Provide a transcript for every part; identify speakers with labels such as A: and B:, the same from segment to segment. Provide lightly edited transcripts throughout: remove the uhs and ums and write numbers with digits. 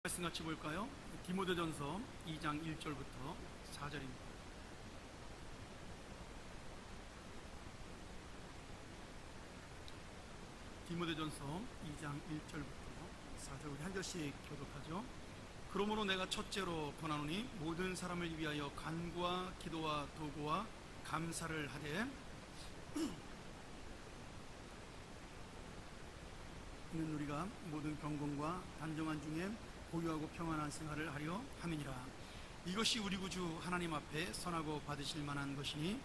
A: 말씀 같이 볼까요? 디모데전서 2장 1절부터 4절입니다. 디모데전서 2장 1절부터 4절, 우리 한 절씩 교독하죠. 그러므로 내가 첫째로 권하노니 모든 사람을 위하여 간구와 기도와 도구와 감사를 하되 이는 우리가 모든 경건과 단정한 중에 고요하고 평안한 생활을 하려 함이니라. 이것이 우리 구주 하나님 앞에 선하고 받으실 만한 것이니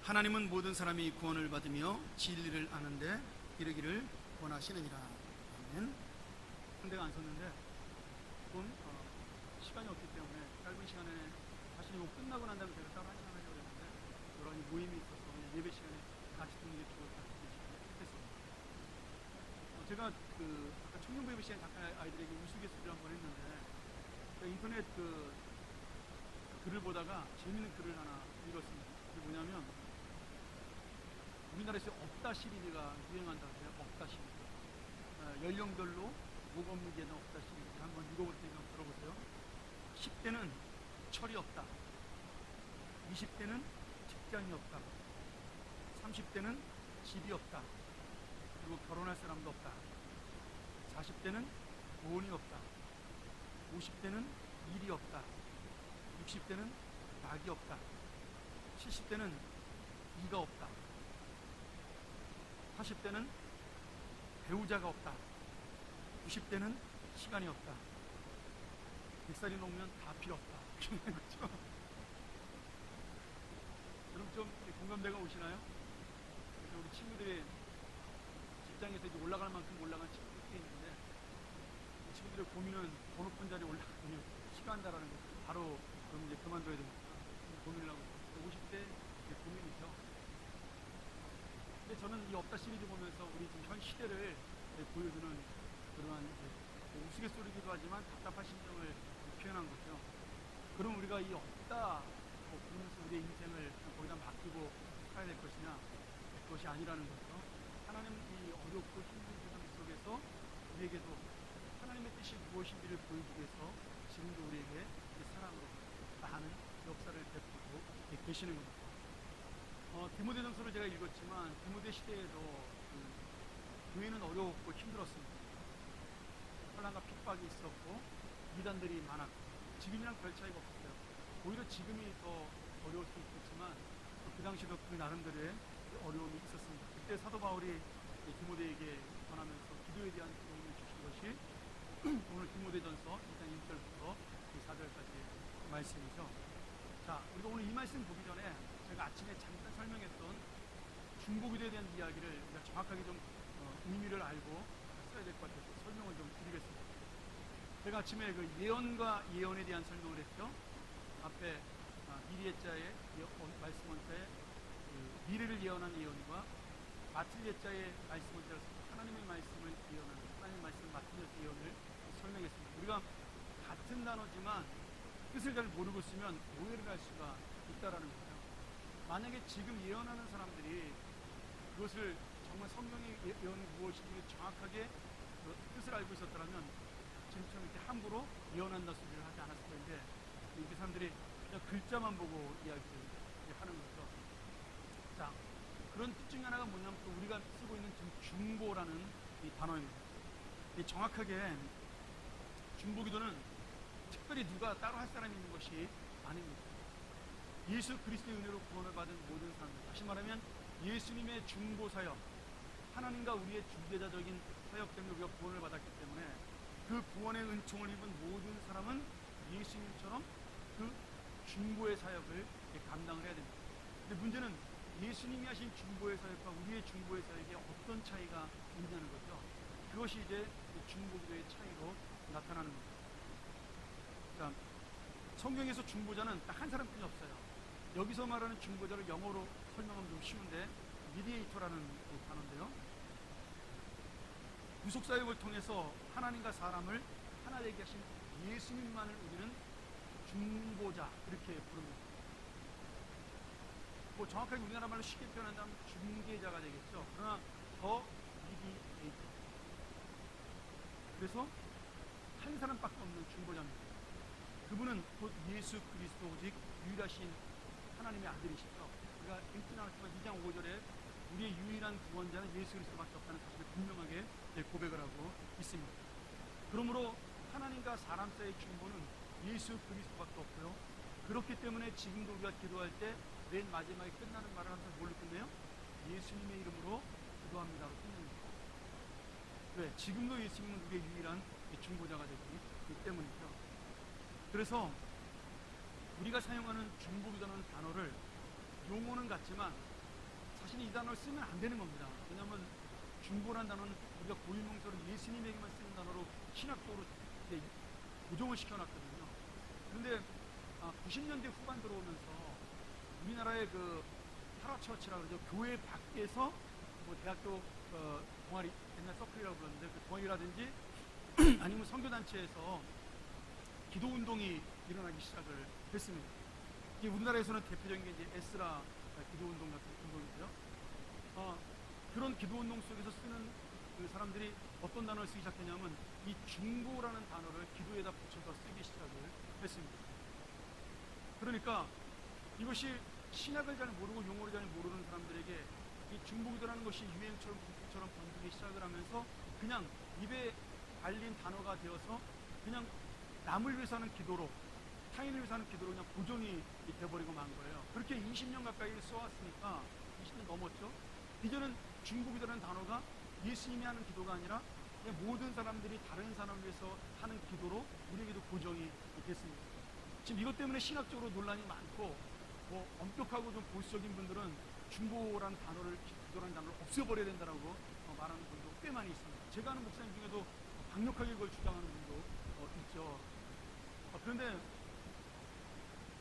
A: 하나님은 모든 사람이 구원을 받으며 진리를 아는데 이르기를 원하시느니라. 아멘. 한 대가 안 섰는데 좀 시간이 없기 때문에 짧은 시간에 사실 이거 끝나고 난 다음에 제가 따로 한 시간 하려고 했는데 여러 가지 모임이 있어서 예배 시간에 같이 듣는 게 좋을 것 같아서 했습니다. 제가 아까 청년부 예배 시간에 잠깐 아이들에게 우스갯소리를 한번 했는데 인터넷 글을 보다가 재밌는 글을 하나 읽었습니다. 그게 뭐냐면 우리나라에서 없다 시리즈가 유행한다고 해요. 없다 시리즈. 연령별로 모범무게에 대한 없다 시리즈 한번 읽어볼 테니까 들어보세요. 10대는 철이 없다. 20대는 직장이 없다. 30대는 집이 없다. 그리고 결혼할 사람도 없다. 40대는 돈이 없다. 50대는 일이 없다. 60대는 낙이 없다. 70대는 이가 없다. 80대는 배우자가 없다. 90대는 시간이 없다. 100살이 넘으면 다 필요 없다. 그렇죠? 여러분 좀 공감대가 오시나요? 그래서 우리 친구들이 직장에서 이제 올라갈 만큼 올라간 친구들이 꽤 있는데 이 친구들의 고민은 더 높은 자리에 올라가면 시간다라는 거. 바로 그럼 이제 그만둬야 되니까 고민을 하고 50대 고민이죠. 근데 저는 이 없다 시리즈 보면서 우리 지금 현 시대를 보여주는 그러한 우스갯소리기도 하지만 답답한 심정을 표현한 거죠. 그럼 우리가 이 없다 그러면서 우리의 인생을 거기다 맡기고 살아야 될 것이냐? 그것이 아니라는 거죠. 하나님 이 어렵고 힘든 세상 속에서 우리에게도 하나님의 뜻이 무엇인지를 보여주기 위해서 지금도 우리에게 사랑으로 많은 역사를 베풀고 계시는 겁니다. 디모데전서를 제가 읽었지만 디모데 시대에도 교회는 어려웠고 힘들었습니다. 혼란과 핍박이 있었고 이단들이 많았고 지금이랑 별 차이가 없어요. 오히려 지금이 더 어려울 수 있겠지만 그 당시도 그 나름대로의 어려움이 있었습니다. 그때 사도 바울이 디모데에게 전하면서 기도에 대한 도움을 주신 것이 오늘 디모데전서 2장 1절부터 4절까지 말씀이죠. 자, 우리가 오늘 이 말씀 보기 전에 제가 아침에 잠깐 설명했던 중보기도에 대한 이야기를 우리가 정확하게 좀 의미를 알고 써야 될 것 같아서 설명을 좀 드리겠습니다. 제가 아침에 그 예언과 예언에 대한 설명을 했죠. 앞에 미리의 자의 말씀 원자의 미래를 예언한 예언과 마틀리의 자의 말씀 원자를 하나님의 말씀을 예언하는 하나님의 말씀을 마틀리의 예언을 설명했습니다. 우리가 같은 단어지만 뜻을 잘 모르고 쓰면 오해를 할 수가 있다라는 거예요. 만약에 지금 예언하는 사람들이 그것을 정말 성경의 예언이 무엇인지 정확하게 뜻을 알고 있었더라면 지금처럼 이렇게 함부로 예언한다 소리를 하지 않았을 텐데 이렇게 사람들이 그냥 글자만 보고 이야기를 하는 거죠. 자, 그런 뜻 중에 하나가 뭐냐면 또 우리가 쓰고 있는 중보라는 이 단어입니다. 이 정확하게 중보기도는 특별히 누가 따로 할 사람이 있는 것이 아닙니다. 예수 그리스도의 은혜로 구원을 받은 모든 사람들, 다시 말하면 예수님의 중보 사역, 하나님과 우리의 중재자적인 사역 때문에 우리가 구원을 받았기 때문에 그 구원의 은총을 입은 모든 사람은 예수님처럼 그 중보의 사역을 감당을 해야 됩니다. 근데 문제는 예수님이 하신 중보의 사역과 우리의 중보의 사역에 어떤 차이가 있냐는 거죠. 그것이 이제 중보기도의 차이로 나타나는 겁니다. 자, 성경에서 중보자는 딱 한 사람뿐이 없어요. 여기서 말하는 중보자를 영어로 설명하면 좀 쉬운데 미디에이터라는 단어인데요. 구속사역을 통해서 하나님과 사람을 하나 되게 하신 예수님만을 우리는 중보자 이렇게 부릅니다. 뭐 정확하게 우리나라 말로 쉽게 표현한다면 중개자가 되겠죠. 그러나 더 미디에이터. 그래서 한 사람밖에 없는 중보자입니다. 그분은 곧 예수 그리스도 오직 유일하신 하나님의 아들이시죠. 우리가 읽지 않았지만 2장 5절에 우리의 유일한 구원자는 예수 그리스도밖에 없다는 사실을 분명하게 고백을 하고 있습니다. 그러므로 하나님과 사람 사이의 중보는 예수 그리스도밖에 없고요. 그렇기 때문에 지금도 우리가 기도할 때 맨 마지막에 끝나는 말을 항상 뭘로 끝내요? 예수님의 이름으로 기도합니다로 끝냅니다. 왜? 지금도 예수님은 우리의 유일한 중보자가 되기 때문이죠. 그래서 우리가 사용하는 중보기도라는 단어를 용어는 같지만 사실 이 단어를 쓰면 안 되는 겁니다. 왜냐하면 중보란 단어는 우리가 고유명사로 예수님에게만 쓰는 단어로 신학적으로 고정을 시켜놨거든요. 그런데 90년대 후반 들어오면서 우리나라의 그 파라처치라 그러죠. 교회 밖에서 뭐 대학교 동아리, 옛날 서클이라고 불렀는데 그 동아리라든지 아니면 선교단체에서 기도운동이 일어나기 시작을 했습니다. 이게 우리나라에서는 대표적인 게 이제 에스라 기도운동 같은 운동이고요. 그런 기도운동 속에서 쓰는 그 사람들이 어떤 단어를 쓰기 시작했냐면 이 중보라는 단어를 기도에다 붙여서 쓰기 시작을 했습니다. 그러니까 이것이 신학을 잘 모르고 용어를 잘 모르는 사람들에게 이 중보기도라는 것이 유행처럼 불빛처럼 번지기 시작을 하면서 그냥 입에 발린 단어가 되어서 그냥 남을 위해서 하는 기도로, 타인을 위해서 하는 기도로 그냥 고정이 돼버리고 만 거예요. 그렇게 20년 가까이 써왔으니까 20년 넘었죠. 이제는 중보기도라는 단어가 예수님이 하는 기도가 아니라 그냥 모든 사람들이 다른 사람을 위해서 하는 기도로 우리에게도 고정이 됐습니다. 지금 이것 때문에 신학적으로 논란이 많고 뭐 엄격하고 좀 보수적인 분들은 중보라는 단어를, 기도라는 단어를 없애버려야 된다라고 말하는 분도 꽤 많이 있습니다. 제가 아는 목사님 중에도 강력하게 그걸 주장하는 분도 있죠. 그런데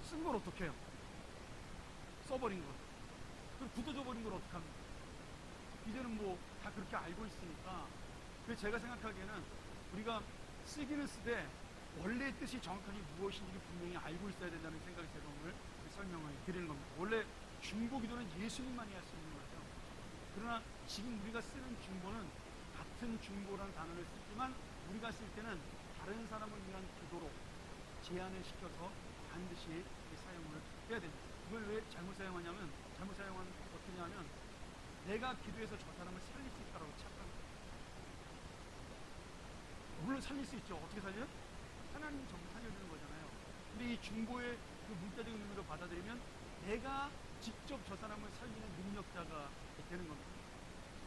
A: 쓴 걸 어떻게 해요? 써버린 걸. 그럼 굳어져 버린 걸 어떡합니까? 이제는 뭐 다 그렇게 알고 있으니까. 그래서 제가 생각하기에는 우리가 쓰기는 쓰되 원래의 뜻이 정확하게 무엇인지를 분명히 알고 있어야 된다는 생각이 제가 오늘 설명을 드리는 겁니다. 원래 중보기도는 예수님만이 할 수 있는 거죠. 그러나 지금 우리가 쓰는 중보는 같은 중보라는 단어를 쓰지만 우리가 쓸 때는 다른 사람을 위한 기도로 제한을 시켜서 반드시 사용을 해야 됩니다. 이걸 왜 잘못 사용하냐면, 잘못 사용하면 어떻게 하냐면 내가 기도해서 저 사람을 살릴 수 있다고 착각합니다. 물론 살릴 수 있죠. 어떻게 살려요? 하나님이 전부 살려주는 거잖아요. 근데 이 중보의 그 문자적인 의미로 받아들이면 내가 직접 저 사람을 살리는 능력자가 되는 겁니다.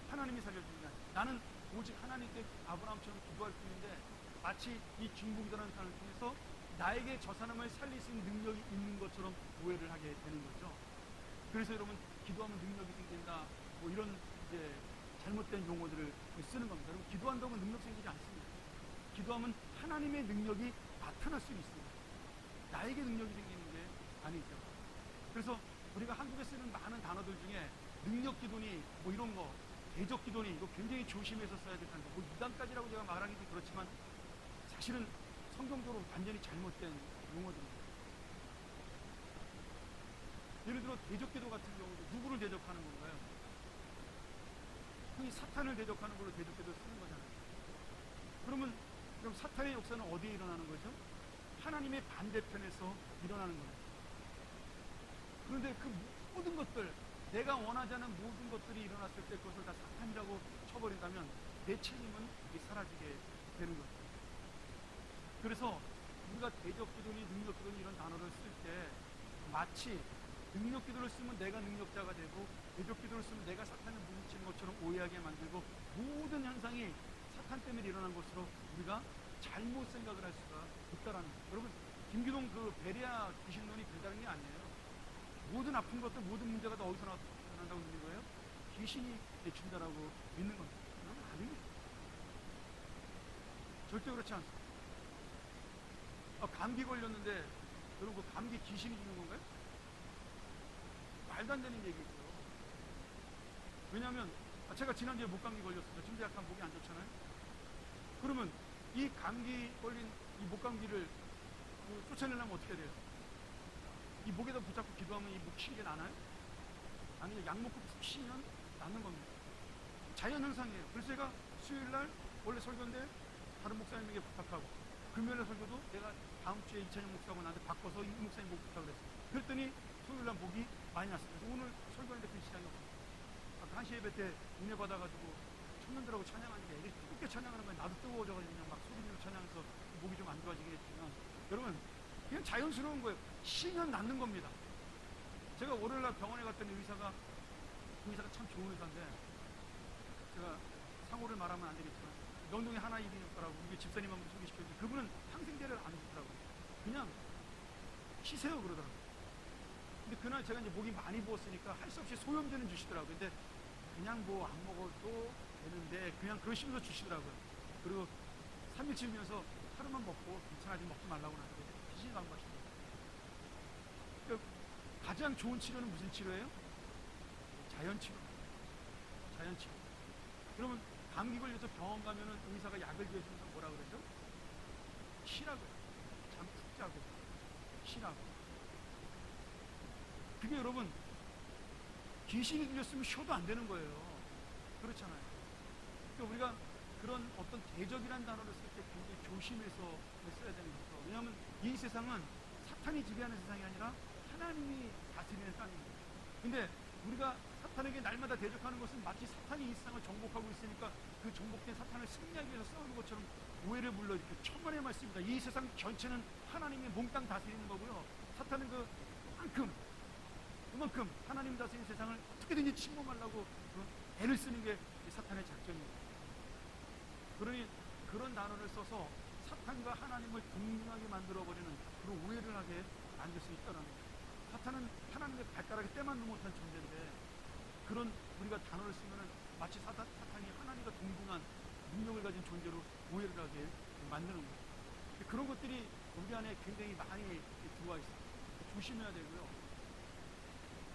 A: 하나님이 살려주는 게 아니라 나는 오직 하나님께 아브라함처럼 기도할 뿐인데 마치 이 중보기도라는 단어를 통해서 나에게 저 사람을 살릴 수 있는 능력이 있는 것처럼 오해를 하게 되는 거죠. 그래서 여러분 기도하면 능력이 생긴다 뭐 이런 이제 잘못된 용어들을 쓰는 겁니다. 여러분 기도한다고 능력 생기지 않습니다. 기도하면 하나님의 능력이 나타날 수 있습니다. 나에게 능력이 생기는 게 아니죠. 그래서 우리가 한국에 쓰는 많은 단어들 중에 능력 기도니 뭐 이런 거, 대적 기도니 이거 굉장히 조심해서 써야 될 텐데 뭐 이단까지라고 제가 말하기도 그렇지만 사실은 성경적으로 완전히 잘못된 용어들입니다. 예를 들어 대적 기도 같은 경우도 누구를 대적하는 건가요? 흔히 사탄을 대적하는 걸로 대적 기도를 쓰는 거잖아요. 그러면 그럼 사탄의 역사는 어디에 일어나는 거죠? 하나님의 반대편에서 일어나는 거예요. 그런데 그 모든 것들, 내가 원하지 않은 모든 것들이 일어났을 때 그것을 다 사탄이라고 쳐버린다면 내 책임은 사라지게 되는 거죠. 그래서 우리가 대적 기도니 능력 기도니 이런 단어를 쓸 때 마치 능력 기도를 쓰면 내가 능력자가 되고 대적 기도를 쓰면 내가 사탄을 물리치는 것처럼 오해하게 만들고 모든 현상이 사탄 때문에 일어난 것으로 우리가 잘못 생각을 할 수가 있다라는 거예요. 여러분 김기동 그 베레아 귀신론이 별다른 게 아니에요. 모든 아픈 것들, 모든 문제가 다 어디서 나타난다고 믿는 거예요? 귀신이 내준다라고 믿는 겁니다. 그건 아닙니다. 절대 그렇지 않습니다. 감기 걸렸는데 여러분 그 감기 귀신이 주는 건가요? 말도 안 되는 얘기죠. 왜냐하면 제가 지난주에 목감기 걸렸습니다. 지금 약간 목이 안 좋잖아요. 그러면 이 감기 걸린 이 목감기를 쫓아내려면 어떻게 돼요? 이 목에다 붙잡고 기도하면 이 목 쉬게 나나요? 아니요, 약 먹고 푹 쉬면 낫는 겁니다. 자연 현상이에요. 그래서 제가 수요일 날 원래 설교인데 다른 목사님에게 부탁하고 금요일날 설교도 내가 다음 주에 이찬영 목사하고 나한테 바꿔서 이 목사님 목 부탁을 했어. 그랬더니 토요일날 목이 많이 났어요. 그래서 오늘 설교하는데 그 시간이 없어요. 아까 한시 예배 때 은혜 받아가지고 청년들하고 찬양하니까 애들이 뜨겁게 찬양하는 거야. 나도 뜨거워져가지고 그냥 막 소리 지르고 찬양해서 목이 좀 안 좋아지겠지만, 여러분 그냥 자연스러운 거예요. 쉬면 낫는 겁니다. 제가 월요일날 병원에 갔더니 의사가 참 좋은 의사인데, 제가 상호를 말하면 안 되겠지만 명동에 하나 일이었더라고. 이게 집사님 한번 소개시켜주는데, 그분은 항생제를 안 주더라고요. 그냥 쉬세요 그러더라고요. 근데 그날 제가 이제 목이 많이 부었으니까 할 수 없이 소염제는 주시더라고요. 근데 그냥 뭐 안 먹어도 되는데 그냥 그러시면서 주시더라고요. 그리고 3일치면서 하루만 먹고 괜찮아지 먹지 말라고 하는데 피신을 안 마시더라고요. 그러니까 가장 좋은 치료는 무슨 치료예요? 자연치료. 자연치료. 그러면 감기 걸려서 병원 가면은 의사가 약을 주어주면서 뭐라 그러죠? 쉬라고요. 잠 푹 자고 쉬라고. 그게 여러분 귀신이 들렸으면 쉬어도 안 되는 거예요. 그렇잖아요. 그러니까 우리가 그런 어떤 대적이라는 단어를 쓸 때 굉장히 조심해서 써야 되는 거죠. 왜냐하면 이 세상은 사탄이 지배하는 세상이 아니라 하나님이 다스리는 땅입니다. 근데 우리가 사탄에게 날마다 대적하는 것은 마치 사탄이 이 세상을 정복하고 있으니까 그 정복된 사탄을 승리하기 위해서 싸우는 것처럼 오해를 불러일으켜 천만의 말씀입니다. 이 세상 전체는 하나님의 몽땅 다스리는 거고요. 사탄은 그만큼 하나님 다스리는 세상을 어떻게든지 침범하려고 애를 쓰는 게 사탄의 작전입니다. 그러니 그런 단어를 써서 사탄과 하나님을 동등하게 만들어버리는 그런 오해를 하게 만들 수 있다는 거예요. 사탄은 하나님의 발가락에 때만도 못한 존재인데, 그런 우리가 단어를 쓰면은 마치 사탄이 하나님과 동등한 능력을 가진 존재로 오해를 하게 만드는 거예요. 그런 것들이 우리 안에 굉장히 많이 들어와 있어요. 조심해야 되고요.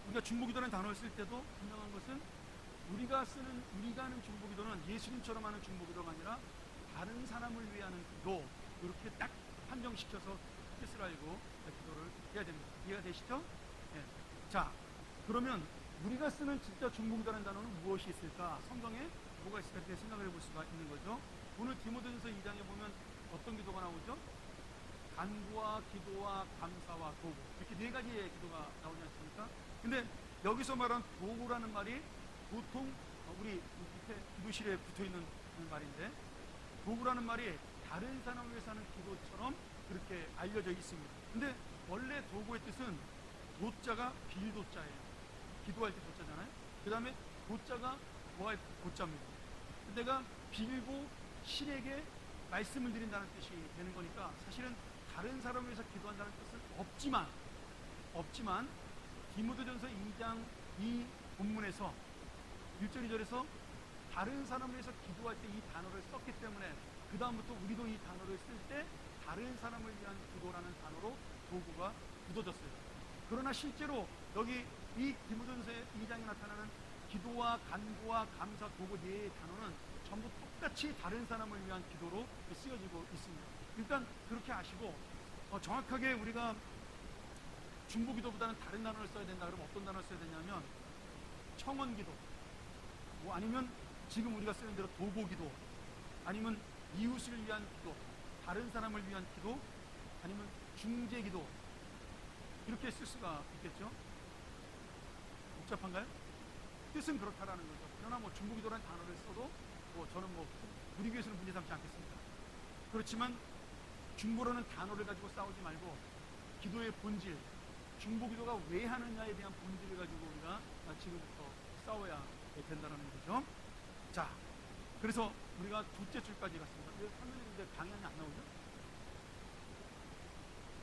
A: 우리가 중보기도라는 단어를 쓸 때도 분명한 것은 우리가 하는 중보기도는 예수님처럼 하는 중보기도가 아니라 다른 사람을 위해 하는 기도, 이렇게 딱 한정시켜서 뜻을 알고 기도를 해야 됩니다. 이해가 되시죠? 네. 자, 그러면 우리가 쓰는 진짜 중보기도라는 단어는 무엇이 있을까? 성경에 뭐가 있을까? 이렇게 생각을 해볼 수가 있는 거죠. 오늘 디모데전서 2장에 보면 어떤 기도가 나오죠? 간구와 기도와 감사와 도구, 이렇게 네 가지의 기도가 나오지 않습니까? 근데 여기서 말한 도구라는 말이 보통 우리 밑에 기도실에 붙어있는 말인데, 도구라는 말이 다른 사람을 위해서 하는 기도처럼 그렇게 알려져 있습니다. 근데 원래 도구의 뜻은 도자가 빌도자예요. 기도할 때 도자잖아요. 그 다음에 도자가 뭐가 도자입니다. 내가 빌고 신에게 말씀을 드린다는 뜻이 되는 거니까 사실은 다른 사람을 위해서 기도한다는 뜻은 없지만 디모데전서 2장 이 본문에서 1절 2절에서 다른 사람을 위해서 기도할 때 이 단어를 썼기 때문에 그 다음부터 우리도 이 단어를 쓸 때 다른 사람을 위한 기도라는 단어로 도구가 굳어졌어요. 그러나 실제로 여기 이 디모데전서 2장에 나타나는 기도와 간구와 감사, 도구 네 단어는 전부 똑같이 다른 사람을 위한 기도로 쓰여지고 있습니다. 일단 그렇게 아시고 정확하게 우리가 중보기도보다는 다른 단어를 써야 된다 그러면 어떤 단어를 써야 되냐면 청원기도, 뭐 아니면 지금 우리가 쓰는 대로 도고기도, 아니면 이웃을 위한 기도, 다른 사람을 위한 기도, 아니면 중재기도, 이렇게 쓸 수가 있겠죠. 복잡한가요? 뜻은 그렇다라는 거죠. 그러나 뭐 중보기도라는 단어를 써도 저는 우리 교회에서는 문제 삼지 않겠습니다. 그렇지만 중보라는 단어를 가지고 싸우지 말고 기도의 본질, 중보기도가 왜 하느냐에 대한 본질을 가지고 우리가 지금부터 싸워야 된다는 거죠. 자, 그래서 우리가 둘째 줄까지 갔습니다. 왜 화면에 강연이 안 나오죠?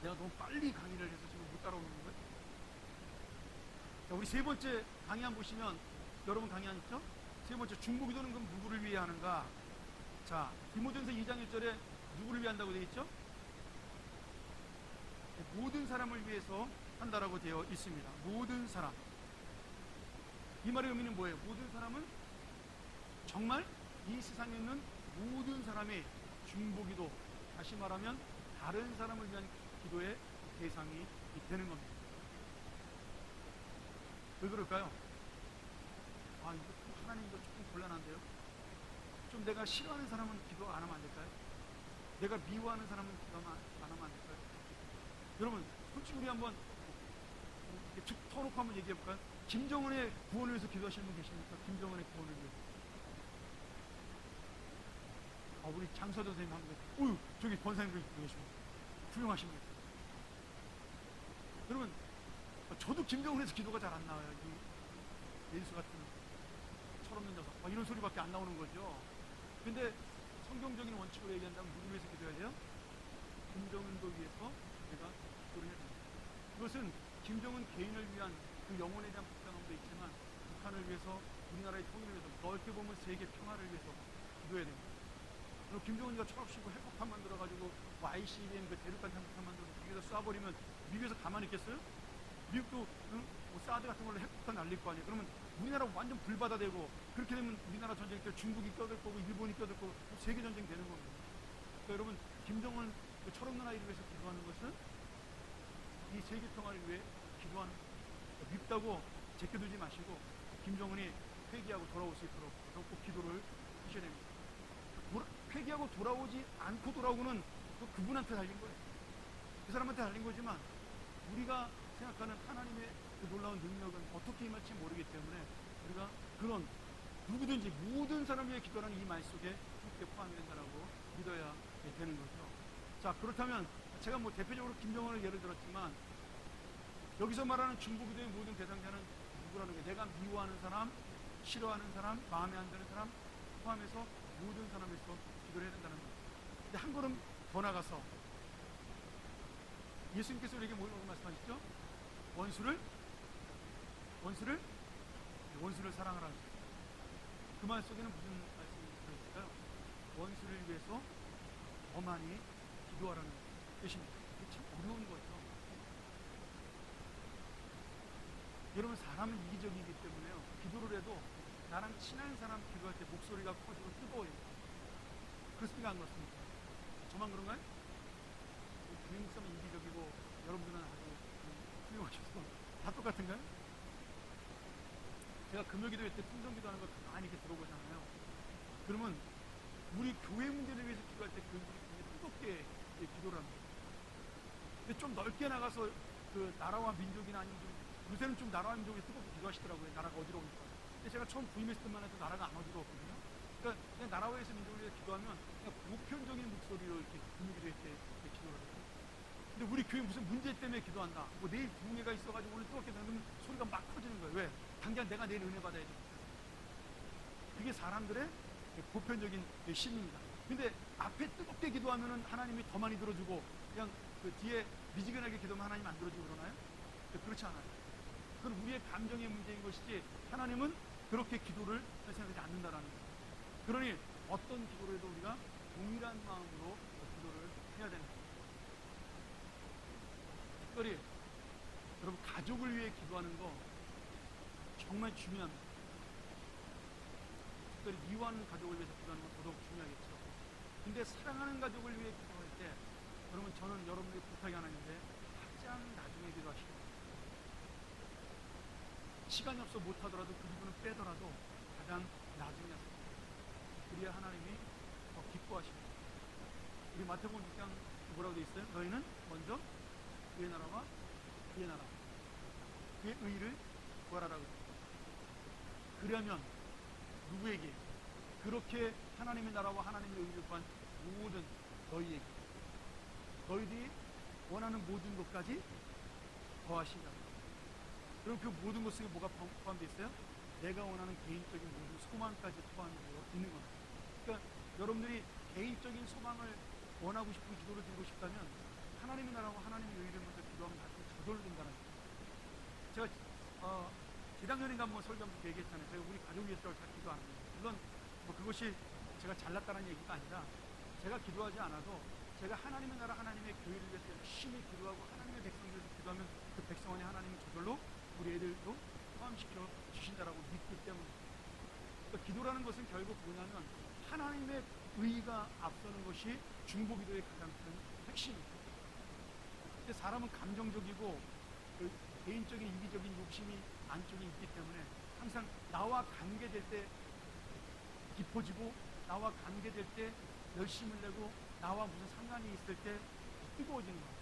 A: 내가 너무 빨리 강의를 해서 지금 못 따라오는 거예요? 자, 우리 세 번째 강의 한번 보시면 여러분 강의 안 있죠? 세 번째, 중보기도는 그럼 누구를 위해 하는가? 자, 디모데전서 2장 1절에 누구를 위해 한다고 되어 있죠? 모든 사람을 위해서 한다라고 되어 있습니다. 모든 사람. 이 말의 의미는 뭐예요? 모든 사람은 정말 이 세상에 있는 모든 사람의 중보기도, 다시 말하면 다른 사람을 위한 기도의 대상이 되는 겁니다. 왜 그럴까요? 이거 하나님 이거 조금 곤란한데요? 좀 내가 싫어하는 사람은 기도 안 하면 안 될까요? 내가 미워하는 사람은 기도하면 안 하면 안 될까요? 여러분, 솔직히 우리 한번 툭 터놓고 한번 얘기해볼까요? 김정은의 구원을 위해서 기도하시는 분 계십니까? 김정은의 구원을 위해서. 우리 장서도 선생님 한 분, 저기 권사님들 계십니다. 훌륭하십니다. 여러분, 저도 김정은에서 기도가 잘 안 나와요. 이 예수 같은 철없는 녀석, 이런 소리밖에 안 나오는 거죠. 근데 성경적인 원칙으로 얘기한다면 누구 위해서 기도해야 돼요? 김정은도 위해서 내가 기도를 해야 됩니다. 그것은 김정은 개인을 위한 그 영혼에 대한 불편함도 있지만 북한을 위해서, 우리나라의 통일을 위해서, 넓게 보면 세계 평화를 위해서 기도해야 됩니다. 그리고 김정은이가 철없이고 핵폭탄 만들어가지고 ICBM 그 대륙간 핵폭탄 만들어서 미국에서 쏴버리면 미국에서 가만히 있겠어요? 미국도 뭐 사드 같은 걸로 핵폭탄 날릴 거 아니에요. 그러면 우리나라 완전 불바다되고, 그렇게 되면 우리나라 전쟁 때 중국이 껴들 거고 일본이 껴들 거고 세계 전쟁 되는 겁니다. 그러니까 여러분, 김정은 그 철없는 아이를 위해서 기도하는 것은 이 세계 평화를 위해 기도하는 거예요. 밉다고 제껴들지 마시고 김정은이 회개하고 돌아올 수 있도록 꼭 기도를 하셔야 됩니다. 회개하고 돌아오지 않고 돌아오고는 그분한테 달린 거예요. 그 사람한테 달린 거지만 우리가 생각하는 하나님의 그 놀라운 능력은 어떻게 임할지 모르기 때문에 우리가 그런 누구든지 모든 사람 위해 기도하는 이 말 속에 함께 포함이 된다라고 믿어야 되는 거죠. 자, 그렇다면 제가 뭐 대표적으로 김정은을 예를 들었지만 여기서 말하는 중보기도의 모든 대상자는 누구라는 게, 내가 미워하는 사람, 싫어하는 사람, 마음에 안 드는 사람 포함해서 모든 사람에서 기도를 해야 된다는 거예요. 근데 한 걸음 더 나가서 예수님께서 우리에게 뭐라고 말씀하시죠? 원수를 사랑하라 하셨어요. 그 말 속에는 무슨 말씀이 들어있을까요? 원수를 위해서 더 많이 기도하라는 뜻입니다. 이게 참 어려운 거죠. 여러분, 사람은 이기적이기 때문에요, 기도를 해도 나랑 친한 사람 기도할 때 목소리가 커지고 뜨거워요. 그렇습니까? 안 그렇습니까? 저만 그런가요? 교회 목사는 이기적이고 여러분들은 아주 훌륭하셔서 다 똑같은가요? 제가 금요기도회 때 풍성기도하는 거 많이 이렇게 들어보잖아요. 그러면 우리 교회 문제를 위해서 기도할 때 교인들이 굉장히 뜨겁게 기도를 합니다. 근데 좀 넓게 나가서 그 나라와 민족이나 아니면 요새는 좀 나라와 민족이 뜨겁게 기도하시더라고요. 나라가 어지러우니까. 근데 제가 처음 부임했을 때만 해도 나라가 안 어지러웠거든요. 그러니까 그냥 나라와 위해서 민족을 위해서 기도하면 그냥 보편적인 목소리로 이렇게 금요기도회 때 기도를 해요. 근데 우리 교회 무슨 문제 때문에 기도한다, 뭐 내일 부흥회가 있어가지고 오늘 뜨겁게 되면 소리가 막 커지는 거예요. 왜? 당장 내가 내일 은혜 받아야지. 그게 사람들의 보편적인 심리입니다. 근데 앞에 뜨겁게 기도하면은 하나님이 더 많이 들어주고, 그냥 그 뒤에 미지근하게 기도하면 하나님 안 들어주고 그러나요? 그렇지 않아요. 그건 우리의 감정의 문제인 것이지 하나님은 그렇게 기도를 생각하지 않는다라는 거예요. 그러니 어떤 기도를 해도 우리가 동일한 마음으로 기도를 해야 되는 거예요. 특별히 여러분, 가족을 위해 기도하는 거 정말 중요합니다. 특별히 미워하는 가족을 위해서 기도하는 건 더더욱 중요하겠죠. 근데 사랑하는 가족을 위해 기도할 때 여러분, 저는 여러분에게 부탁이 하나 있는데 가장 나중에 기도하시고, 시간이 없어 못하더라도 그 부분은 빼더라도 가장 나중에 하세요. 그래야 하나님이 더 기뻐하십니다. 우리 마태복음 6장 뭐라고 되어 있어요? 너희는 먼저 그의 나라와 그의 나라, 그의 의를 구하라라고. 그러면 누구에게? 그렇게 하나님의 나라와 하나님의 의를 구한 모든 너희에게, 너희들이 원하는 모든 것까지 더하신다. 그럼 그 모든 것 속에 뭐가 포함되어 있어요? 내가 원하는 개인적인 모든 소망까지 포함되어 있는 겁니다. 그러니까 여러분들이 개인적인 소망을 원하고 싶은 기도를 드리고 싶다면 하나님의 나라와 하나님의 의를 먼저 기도하면 나중에 저절로 된다는 거예요. 제가 재작년인가 한번 설교하면서 얘기했잖아요. 제가 우리 가족 위해서 잘 기도 안 합니다. 물론 뭐 그것이 제가 잘났다는 얘기가 아니라, 제가 기도하지 않아도 제가 하나님의 나라 하나님의 교회를 위해서 열심히 기도하고 하나님의 백성을 위해서 기도하면 그 백성 안에 하나님이 저절로 우리 애들도 포함시켜 주신다라고 믿기 때문에. 그러니까 기도라는 것은 결국 뭐냐면 하나님의 의가 앞서는 것이 중보기도의 가장 큰 핵심입니다. 근데 사람은 감정적이고 그 개인적인 이기적인 욕심이 안쪽에 있기 때문에 항상 나와 관계될 때 깊어지고, 나와 관계될 때 열심을 내고 나와 무슨 상관이 있을 때 뜨거워지는 거예요.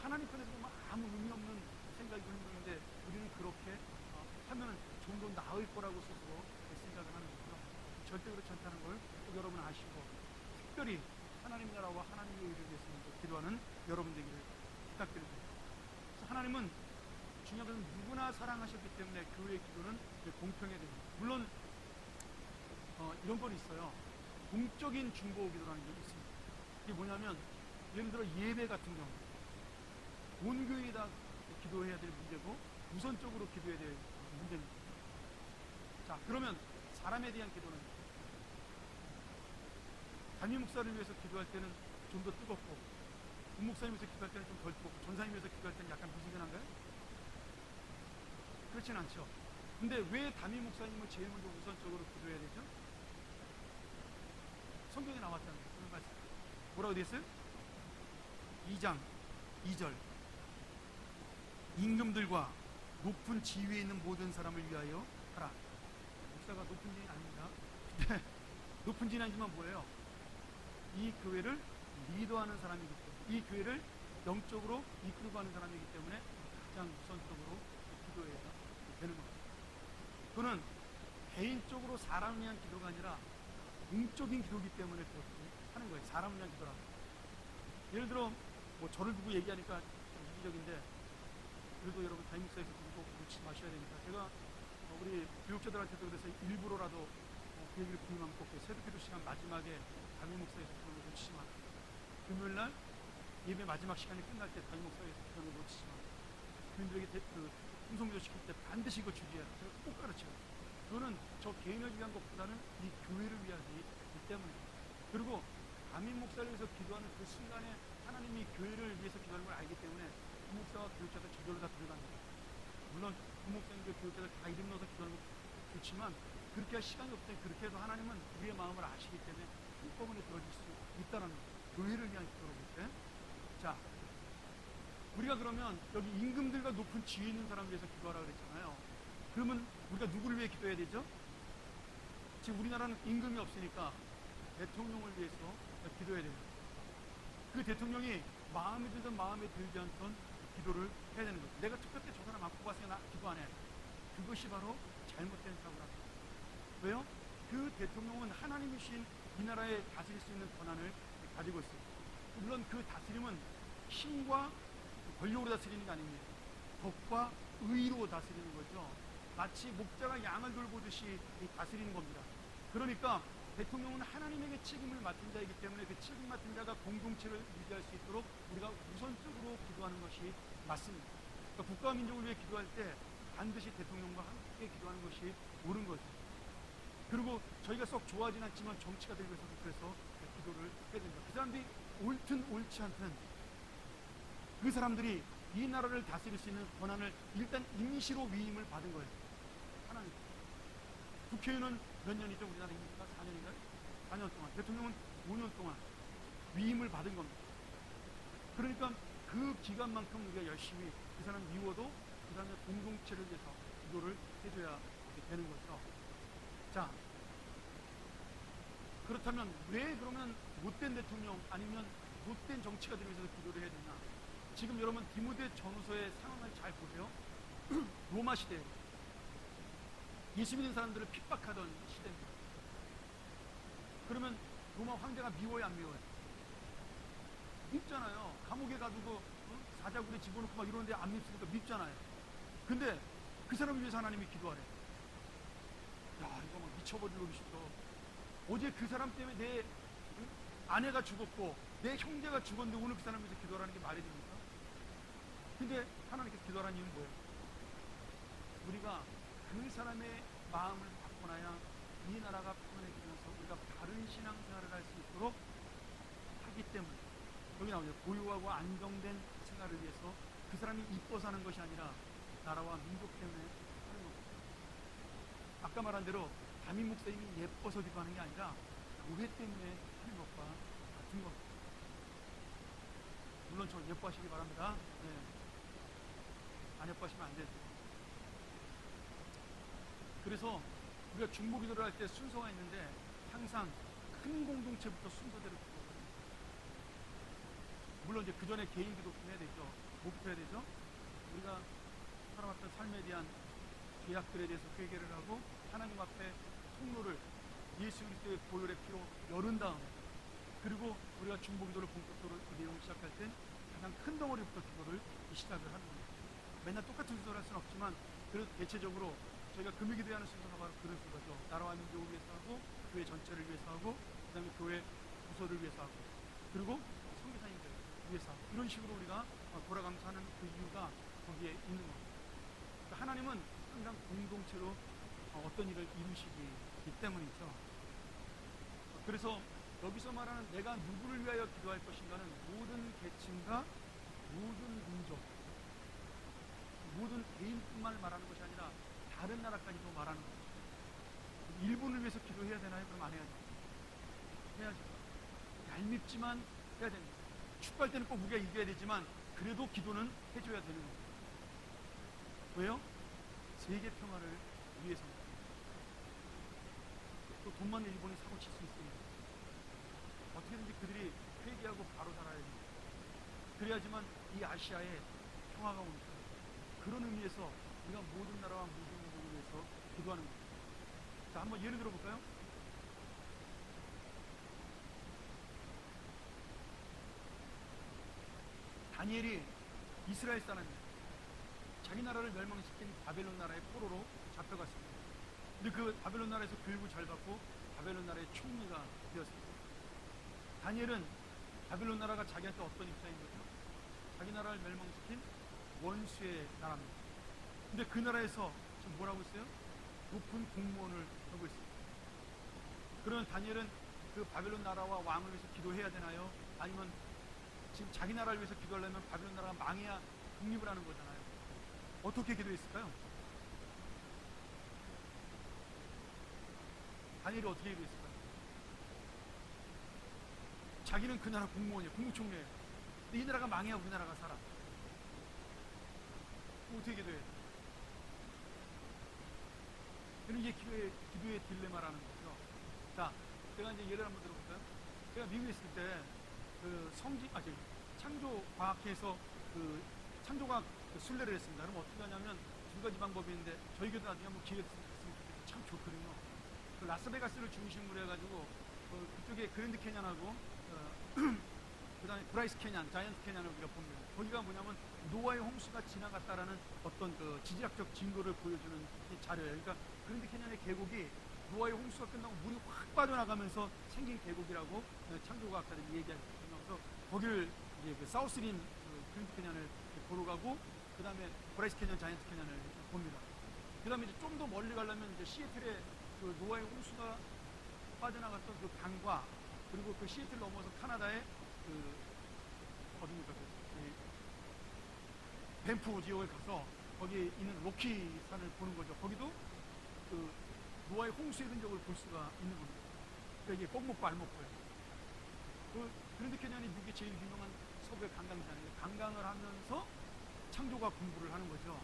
A: 하나님 편에서 보면 아무 의미 없는 생각이 드는 건데 우리는 그렇게 하면 좀 더 나을 거라고 스스로 생각을 하는 거죠. 절대 그렇지 않다는 걸 꼭 여러분 아시고 특별히 하나님 나라와 하나님의 의를 위해서 기도하는 여러분 되기를 부탁드립니다. 그래서 하나님은 중요한 것은 누구나 사랑하셨기 때문에 교회의 기도는 공평해야 됩니다. 물론 이런 건 있어요. 공적인 중보 기도라는 게 있습니다. 이게 뭐냐면 예를 들어 예배 같은 경우 온 교회에다 기도해야 될 문제고 우선적으로 기도해야 될 문제입니다. 자, 그러면 사람에 대한 기도는 담임 목사를 위해서 기도할 때는 좀 더 뜨겁고 부목사님 위해서 기도할 때는 좀 덜 뜨겁고 전사님 위해서 기도할 때는 약간 미지근한가요? 그렇진 않죠. 근데 왜 담임 목사님을 제일 먼저 우선적으로 기도해야 되죠? 성경에 나왔잖아요. 무슨 말씀? 뭐라고 되어 있어요? 2장 2절 임금들과 높은 지위에 있는 모든 사람을 위하여 하라. 목사가 높은 지위는 아닙니다. 근데 높은 지위는 아니지만 뭐예요? 이 교회를 리더하는 사람이기 때문에 이 교회를 영적으로 이끌고 가는 사람이기 때문에 가장 우선적으로 기도해야 되는 겁니다. 그는 개인적으로 사람을 위한 기도가 아니라 공적인 기도이기 때문에 그렇게 하는 거예요. 사람을 위한 기도라고. 예를 들어 뭐 저를 두고 얘기하니까 좀 이기적인데 그래도 여러분 담임 목사에서 꼭 놓치지 마셔야 되니까 제가 우리 교육자들한테도 그래서 일부러라도 그 얘기를 분명하면 꼭 새벽기도 시간 마지막에 담임 목사에서 그런 거 놓치지 마라. 금요일날 예배 마지막 시간이 끝날 때 담임 목사에서 그런 거 놓치지 마라. 교인들에게 풍성기도 시킬 때 반드시 이거 주의해라. 제가 꼭 가르쳐요. 그거는 저 개인을 위한 것보다는 이 교회를 위하기 때문에. 그리고 담임 목사를 위해서 기도하는 그 순간에 하나님이 교회를 위해서 기도하는 걸 알기 때문에 부목사와 교육자들 저절로 다 들어갑니다. 물론 부목사님과 교육자들 다 이름 넣어서 기도하는 거 좋지만 그렇게 할 시간이 없을 때 그렇게 해도 하나님은 우리의 마음을 아시기 때문에 한꺼번에 들어줄 수 있다는 거예요. 교회를 위한 기도로 볼 때. 자, 우리가 그러면 여기 임금들과 높은 지위 있는 사람을 위해서 기도하라 그랬잖아요. 그러면 우리가 누구를 위해 기도해야 되죠? 지금 우리나라는 임금이 없으니까 대통령을 위해서 기도해야 됩니다. 그 대통령이 마음에 들든 마음에 들지 않던 기도를 해야 되는 거죠. 내가 투표 때 저 사람 안 뽑았으니까 나 기도 안 해. 그것이 바로 잘못된 사고랍니다. 왜요? 그 대통령은 하나님이신 이 나라에 다스릴 수 있는 권한을 가지고 있어요. 물론 그 다스림은 힘과 권력으로 다스리는 게 아닙니다. 덕과 의로 다스리는 거죠. 마치 목자가 양을 돌보듯이 다스리는 겁니다. 그러니까 대통령은 하나님에게 책임을 맡은 자이기 때문에 그 책임 맡은 자가 공동체를 유지할 수 있도록 우리가 우선적으로 기도하는 것이 맞습니다. 그러니까 국가와 민족을 위해 기도할 때 반드시 대통령과 함께 기도하는 것이 옳은 거죠. 그리고 저희가 썩 좋아하진 않지만 정치가 되기 위해서도 그래서 기도를 해야 됩니다. 그 사람들이 옳든 옳지 않든 그 사람들이 이 나라를 다스릴 수 있는 권한을 일단 임시로 위임을 받은 거예요. 하나님. 국회의원은 몇 년이죠? 우리나라입니까? 4년인가요? 4년 동안. 대통령은 5년 동안 위임을 받은 겁니다. 그러니까 그 기간만큼 우리가 열심히 그 사람 미워도 그 사람의 공동체를 위해서 기도를 해줘야 되는 거죠. 자, 그렇다면 왜 그러면 못된 대통령 아니면 못된 정치가 되기 위해서 기도를 해야 되나? 지금 여러분 디모데 전후서의 상황을 잘 보세요. 로마 시대 예수 믿는 사람들을 핍박하던 시대입니다. 그러면 로마 황제가 미워요, 안 미워요? 밉잖아요. 감옥에 가두고 사자굴에 집어넣고 막 이러는데 안 밉습니까? 밉잖아요. 근데 그 사람을 위해서 하나님이 기도하래. 야, 이거 막 미쳐버리고 싶어. 어제 그 사람 때문에 내 아내가 죽었고 내 형제가 죽었는데 오늘 그 사람을 위해서 기도하라는 게 말이 됩니까? 근데 하나님께서 기도하라는 이유는 뭐예요? 우리가 그 사람의 마음을 받고 나야 이 나라가 평안해지면서 우리가 바른 신앙생활을 할 수 있도록 하기 때문에 여기 나오죠. 고요하고 안정된 생활을 위해서 그 사람이 이뻐서 하는 것이 아니라 나라와 민족 때문에 하는 겁니다. 아까 말한 대로 담임 목사님이 예뻐서 기도하는 게 아니라 교회 때문에 하는 것과 같은 겁니다. 물론 저 예뻐하시기 바랍니다. 네. 안 예뻐하시면 안 되죠. 그래서 우리가 중보 기도를 할 때 순서가 있는데 항상 큰 공동체부터 순서대로 기도해요. 물론 이제 그 전에 개인 기도 해야 되죠. 목표해야 되죠. 우리가 살아왔던 삶에 대한 죄악들에 대해서 회개를 하고 하나님 앞에 통로를 예수 그리스도의 보혈의 피로 열은 다음에, 그리고 우리가 중보기도를 본격적으로 내용 시작할 때 가장 큰 덩어리부터 기도를 시작을 하는 겁니다. 맨날 똑같은 기도를 할 수는 없지만 그래도 대체적으로 저희가 금요기도하는 순서가 바로 그런 순서죠. 나라와 민족을 위해서 하고, 교회 전체를 위해서 하고, 그 다음에 교회 부서를 위해서 하고, 그리고 선교사님들 위해서 하고, 이런 식으로 우리가 돌아가면서 하는 그 이유가 거기에 있는 겁니다. 그러니까 하나님은 항상 공동체로 어떤 일을 이루시기 때문이죠. 그래서 여기서 말하는 내가 누구를 위하여 기도할 것인가는 모든 계층과 모든 민족, 모든 개인뿐만 말하는 것이 아니라 다른 나라까지도 말하는 거죠. 일본을 위해서 기도해야 되나요? 그럼 안 해야죠. 해야죠. 얄밉지만 해야 됩니다. 축구할 때는 꼭 우리가 이겨야 되지만 그래도 기도는 해줘야 되는 거예요. 왜요? 세계 평화를 위해서입니다. 또 돈 많은 일본이 사고 칠 수 있습니다. 어떻게든지 그들이 회개하고 바로 살아야 됩니다. 그래야지만 이 아시아에 평화가 옵니다. 그런 의미에서 우리가 모든 나라와 모든 민족을 위해서 기도하는 겁니다. 자, 한번 예를 들어볼까요? 다니엘이 이스라엘 사람입니다. 자기 나라를 멸망시킨 바벨론 나라의 포로로 잡혀갔습니다. 근데 그 바벨론 나라에서 교육을 잘 받고 바벨론 나라의 총리가 되었습니다. 다니엘은 바벨론 나라가 자기한테 어떤 입장인 거죠? 자기 나라를 멸망시킨 원수의 나라입니다. 근데 그 나라에서 지금 뭐라고 있어요? 높은 공무원을 하고 있습니다. 그러면 다니엘은 그 바벨론 나라와 왕을 위해서 기도해야 되나요? 아니면 지금 자기 나라를 위해서 기도하려면 바벨론 나라가 망해야 독립을 하는 거잖아요. 어떻게 기도했을까요? 다니엘이 어떻게 기도했을까요? 자기는 그 나라 공무원이에요. 국무총리예요. 근데 이 나라가 망해야 우리나라가 살아. 어떻게 기도해요? 이게 기도의 딜레마라는 거죠. 자, 제가 이제 예를 한번 들어볼까요? 제가 미국에 있을 때 창조과학회에서 창조과학 순례를 했습니다. 그럼 어떻게 하냐면 두 가지 방법이 있는데 저희 교도 나중에 한번 기회가 있으면 참 좋거든요. 그 라스베가스를 중심으로 해가지고 그쪽에 그랜드 캐년하고 그 다음에 브라이스 캐년, 자이언트 캐년을 우리가 봅니다. 거기가 뭐냐면 노아의 홍수가 지나갔다라는 어떤 그 지질학적 증거를 보여주는 자료예요. 그러니까 그랜드 캐년의 계곡이 노아의 홍수가 끝나고 물이 확 빠져나가면서 생긴 계곡이라고 창조과학자들이 얘기하거든요. 그래서 거기를 이제 그 사우스림 그랜드 캐년을 보러 가고, 그 다음에 브라이스 캐년, 자이언트 캐년을 봅니다. 그 다음에 이제 좀 더 멀리 가려면 이제 시애틀에 그 노아의 홍수가 빠져나갔던 그 강과, 그리고 그 시애틀 넘어서 카나다의 어디입니까? 밴프 지역을 가서 거기에 있는 로키 산을 보는 거죠. 거기도 그 노아의 홍수의 흔적을 볼 수가 있는 겁니다. 그러니까 이게 꼭 먹고 알 먹고요. 그랜드 캐년이 미국의 제일 유명한 서부의 관광지잖아요. 관광을 하면서 창조과학 공부를 하는 거죠.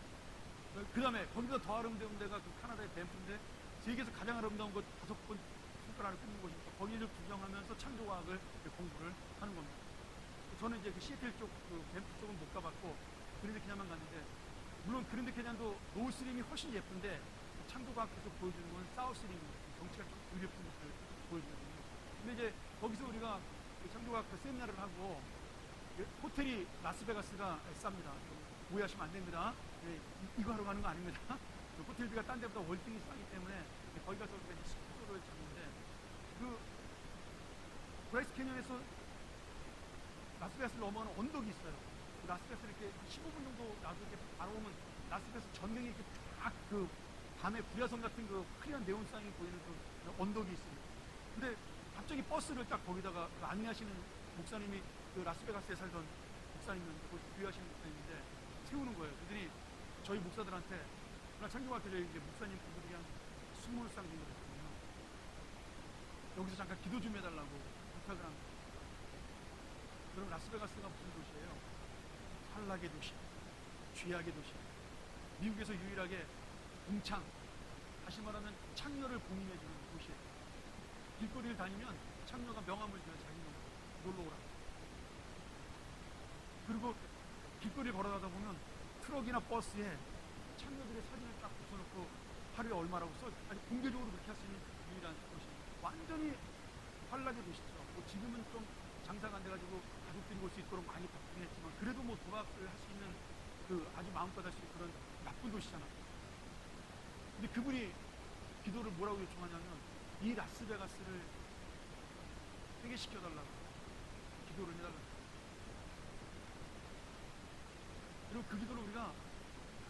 A: 그 다음에 거기서 더 아름다운 데가 그 카나다의 밴프인데 세계에서 가장 아름다운 곳 5번 손가락을 꼽는 곳이니까 거기를 구경하면서 창조과학을 공부를 하는 겁니다. 저는 이제 그 시애틀 쪽, 그 밴프 쪽은 못 가봤고 그랜드 캐년만 갔는데, 물론 그랜드 캐년도 노스림이 훨씬 예쁜데 창조과학에서 보여주는 건 사우스림입니다. 경치가 좀 덜 예쁜 것을 보여주는 거예요. 근데 이제 거기서 우리가 그 창조과학 세미나를 하고, 호텔이 라스베가스가 쌉니다. 오해하시면 안 됩니다. 이거 하러 가는 거 아닙니다. 호텔비가 딴 데보다 월등히 싸기 때문에 거기 가서 우리가 숙소를 잡는데, 그 브라이스 캐년에서 라스베가스를 넘어가는 언덕이 있어요. 라스베가스를 이렇게 15분 정도 놔두고 이렇게 바라보면 라스베가스 전경이 이렇게 딱 그 밤에 구야성 같은 그 화려한 네온상이 보이는 그 언덕이 있습니다. 근데 갑자기 버스를 딱 거기다가 그 안내하시는 목사님이 그 라스베가스에 살던 목사님인데, 교회하시는 목사님인데 세우는 거예요. 그들이 저희 목사들한테, 창조학교 저희 이제 목사님 분들이 한 20쌍 정도 됐거든요. 여기서 잠깐 기도 좀 해달라고 부탁을 합니다. 그럼 라스베가스가 무슨 도시예요? 환락의 도시, 죄악의 도시. 미국에서 유일하게 동창, 다시 말하면 창녀를 봉인해주는 도시예요. 길거리를 다니면 창녀가 명함을 줘요. 자기 놈 놀러 오라고. 그리고 길거리 걸어가다 보면 트럭이나 버스에 참여들의 사진을 딱 붙여놓고 하루에 얼마라고 써, 아니 공개적으로 그렇게 할 수 있는 유일한 도시. 완전히 환락의 도시죠. 뭐 지금은 좀 장사가 안 돼가지고 가족들이 올 수 있도록 많이 바꾸긴 했지만, 그래도 뭐 도박을 할 수 있는 그 아주 마음껏 할 수 있는 그런 나쁜 도시잖아. 근데 그분이 기도를 뭐라고 요청하냐면, 이 라스베가스를 회개시켜달라고 기도를 해달라고. 그리고 그 기도를 우리가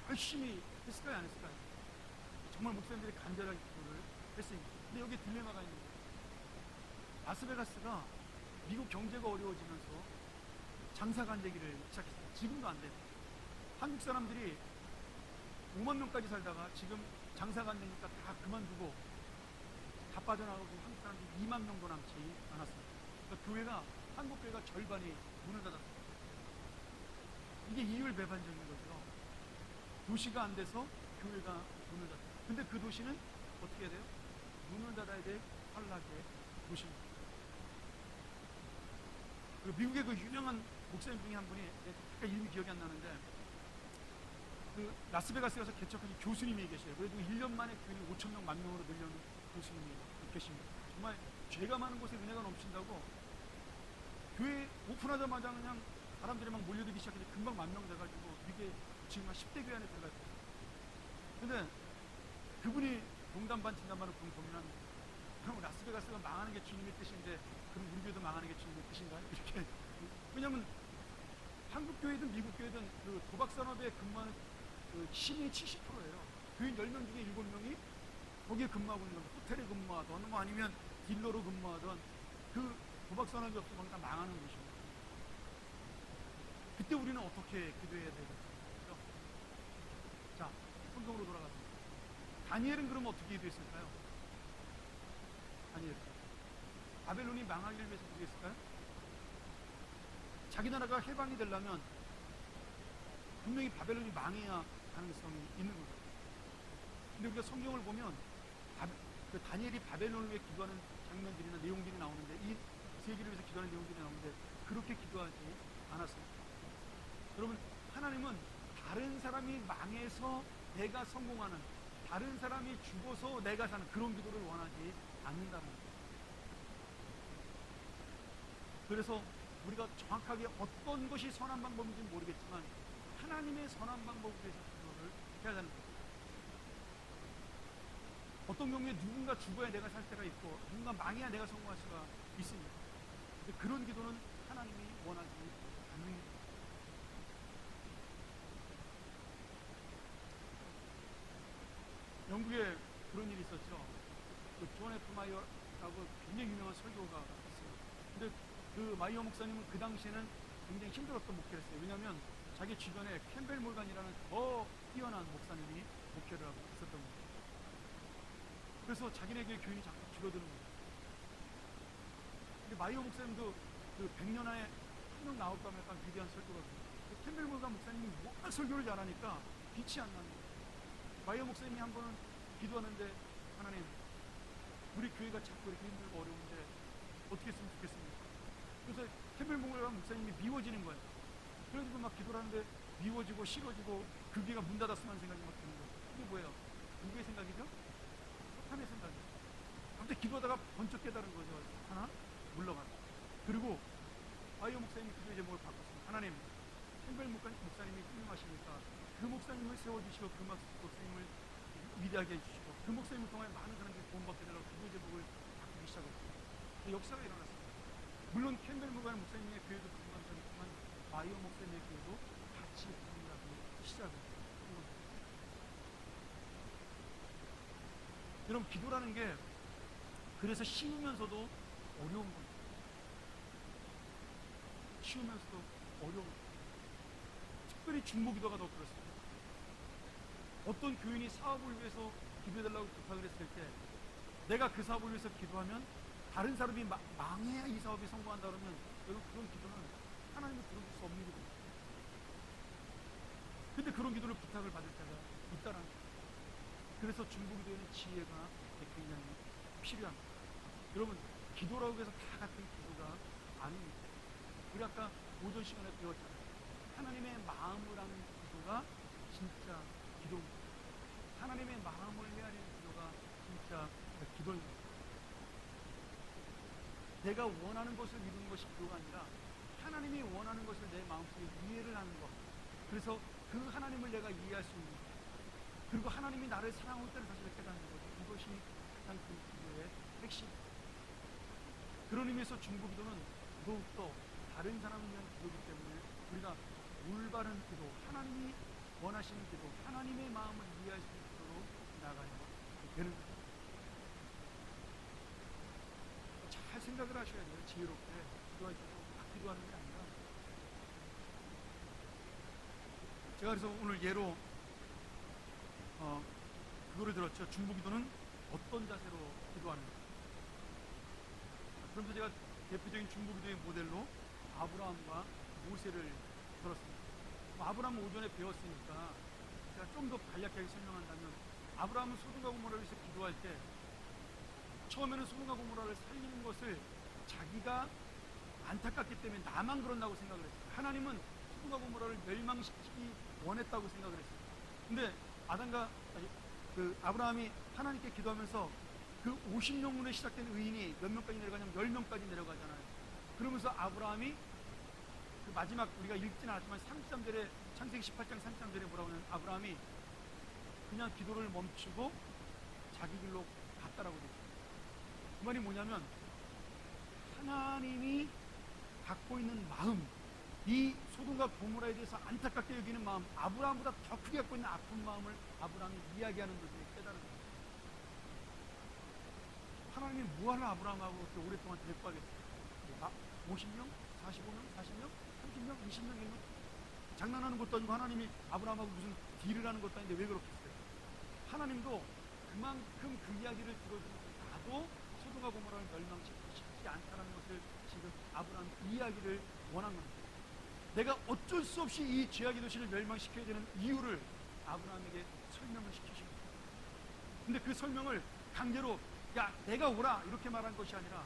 A: 열심히 했을까요, 안 했을까요? 정말 목사님들이 간절하게 기도를 했습니다. 근데 여기 딜레마가 있는 거예요. 라스베가스가 미국 경제가 어려워지면서 장사가 안 되기를 시작했어요. 지금도 안 돼요. 한국 사람들이 5만 명까지 살다가 지금 장사가 안 되니까 다 그만두고 다 빠져나가고, 한국 사람들이 2만 명도 남지 않았습니다. 그러니까 교회가, 한국 교회가 절반이 문을 닫았습니다. 이게 이율배반적인 거죠. 도시가 안 돼서 교회가 문을 닫았어요. 근데 그 도시는 어떻게 해야 돼요? 문을 닫아야 될 환락의 도시입니다. 그 미국의 그 유명한 목사님 중에 한 분이, 약간 이름이 기억이 안 나는데, 그 라스베가스에 가서 개척하신 교수님이 계셔요. 그래도 1년 만에 교인을 5천 명, 1만 명으로 늘려놓은 교수님이 계십니다. 정말 죄가 많은 곳에 은혜가 넘친다고, 교회 오픈하자마자 그냥 사람들이 막 몰려들기 시작해서 금방 10,000명 돼가지고, 이게 지금 한 10대 교회 안에 들어가 있어요. 근데 그분이 농담 반 진담 반을 고민하는 거예요. 그럼 라스베가스가 망하는 게 주님의 뜻인데, 그럼 우리 교회도 망하는 게 주님의 뜻인가요? 이렇게. 왜냐면 한국 교회든 미국 교회든 그 도박 산업에 근무하는 그 시민이 70%예요. 교인 10명 중에 7명이 거기에 근무하고 있는 겁니다. 호텔에 근무하던, 뭐 아니면 딜러로 근무하던, 그 도박 산업이 없으면 다 망하는 것입니다. 그때 우리는 어떻게 기도해야 되겠죠? 자, 성경으로 돌아갔습니다. 다니엘은 그럼 어떻게 기도했을까요? 다니엘, 바벨론이 망하기를 위해서 어떻게 했을까요? 자기 나라가 해방이 되려면 분명히 바벨론이 망해야 가능성이 있는 거죠. 근데 우리가 성경을 보면 그 다니엘이 바벨론을 위해 기도하는 장면들이나 내용들이 나오는데, 이 세계를 위해서 기도하는 내용들이 나오는데 그렇게 기도하지 않았습니다. 여러분, 하나님은 다른 사람이 망해서 내가 성공하는, 다른 사람이 죽어서 내가 사는 그런 기도를 원하지 않는다는 거예요. 그래서 우리가 정확하게 어떤 것이 선한 방법인지 모르겠지만, 하나님의 선한 방법에 대해서 기도를 해야 하는 거예요. 어떤 경우에 누군가 죽어야 내가 살 때가 있고, 누군가 망해야 내가 성공할 수가 있습니다. 근데 그런 기도는 하나님이 원하지 않는 거예요. 영국에 그런 일이 있었죠. 그 존 F 마이어라고 굉장히 유명한 설교가 있어요. 근데 그 마이어 목사님은 그 당시에는 굉장히 힘들었던 목회를 했어요. 왜냐하면 자기 주변에 캠벨 몰간이라는 더 뛰어난 목사님이 목회를 하고 있었던 거예요. 그래서 자기네에게 교인이 자꾸 줄어드는 거예요. 근데 마이어 목사님도 그 100년 안에 한 명 나올까 말까 위대한 설교가 있어요. 캠벨 몰간 목사님이 워낙 설교를 잘하니까 빛이 안 나는 거예요. 마이어 목사님이 한 번은 기도하는데, 하나님, 우리 교회가 자꾸 이렇게 힘들고 어려운데 어떻게 했으면 좋겠습니까? 그래서 캠벨 몰간 목사님이 미워지는 거예요. 그래서 막 기도를 하는데 미워지고 싫어지고, 그 귀가 문 닫았으면 하는 생각이 막 드는 거예요. 이게 뭐예요? 누구의 생각이죠? 사탄의 생각이에요. 갑자기 기도하다가 번쩍 깨달은 거죠. 하나? 물러가라. 그리고 마이어 목사님이 기도의 제목을 바꿨습니다. 하나님, 캠벨 목사님이 훌륭하시니까 그 목사님을 세워주시고, 그 목사님을 위대하게 해주시고, 그 목사님을 통해 많은 사람들이 구원받게 되라고 기도의 제목을 바꾸기 시작했습니다. 역사가 일어났습니다. 물론 캠벨 목사님의 교회도 불만족했지만 마이어 목사님의 교회도 같이 부흥하기 시작했습니다. 여러분, 기도라는 게 그래서 쉬우면서도 어려운 겁니다. 쉬우면서도 어려운 겁니다. 특별히 중보기도가 더 그렇습니다. 어떤 교인이 사업을 위해서 기도해달라고 부탁을 했을 때, 내가 그 사업을 위해서 기도하면 다른 사람이 망해야 이 사업이 성공한다 그러면, 여러분, 그런 기도는 하나님이 들어줄 수 없는 기도입니다. 근데 그런 기도를 부탁을 받을 때가 있다는 거예요. 그래서 중보기도에는 지혜가 굉장히 필요합니다. 여러분, 기도라고 해서 다 같은 기도가 아닙니다. 우리 아까 오전 시간에 배웠잖아요. 마음을 하는 기도가 진짜 기도입니다. 하나님의 마음을 헤아리는 기도가 진짜 기도입니다. 내가 원하는 것을 이루는 것이 기도가 아니라 하나님이 원하는 것을 내 마음속에 이해를 하는 것. 그래서 그 하나님을 내가 이해할 수 있는 것. 그리고 하나님이 나를 사랑하고 있다는 사실을 깨닫는 것. 이것이 가장 그 기도의 핵심. 그런 의미에서 중보기도는 더욱더 다른 사람을 위한 기도이기 때문에 우리가 올바른 기도, 하나님이 원하시는 기도, 하나님의 마음을 이해할 수 있도록 나가야 되는 거예요. 잘 생각을 하셔야 돼요. 지혜롭게 기도할 때도 막 기도하는 게 아니라. 제가 그래서 오늘 예로 그거를 들었죠. 중보기도는 어떤 자세로 기도하는가. 그러면서 제가 대표적인 중보기도의 모델로 아브라함과 모세를 들었습니다. 아브라함은 오전에 배웠으니까 제가 좀 더 간략하게 설명한다면, 아브라함은 소돔과 고모라를 위해서 기도할 때 처음에는 소돔과 고모라를 살리는 것을 자기가 안타깝기 때문에 나만 그런다고 생각을 했어요. 하나님은 소돔과 고모라를 멸망시키기 원했다고 생각을 했어요. 근데 아브라함이 하나님께 기도하면서 그 50명문에 시작된 의인이 몇 명까지 내려가냐면 10명까지 내려가잖아요. 그러면서 아브라함이 그 마지막, 우리가 읽지는 않았지만 33절에, 창세기 18장 33절에 뭐라고 하냐면 아브라함이 그냥 기도를 멈추고 자기 길로 갔다라고 되죠. 그 말이 뭐냐면 하나님이 갖고 있는 마음, 이 소돔과 고모라에 대해서 안타깝게 여기는 마음, 아브라함보다 더 크게 갖고 있는 아픈 마음을 아브라함이 이야기하는 것을 깨달은 거예요. 하나님이 뭐하러 아브라함하고 그렇게 오랫동안 데리고 가겠어요? 50명? 45명? 40명? 30명? 20명? 1명? 장난하는 것도 아니고 하나님이 아브라함하고 무슨 딜을 하는 것도 아닌데 왜 그렇겠어요? 하나님도 그만큼 그 이야기를 들어주면서 나도 소돔과 고모라를 멸망시키기 쉽지 않다는 것을 지금 아브라함 이야기를 원한 겁니다. 내가 어쩔 수 없이 이 죄악의 도시를 멸망시켜야 되는 이유를 아브라함에게 설명을 시키십니다. 근데 그 설명을 강제로 야 내가 오라 이렇게 말한 것이 아니라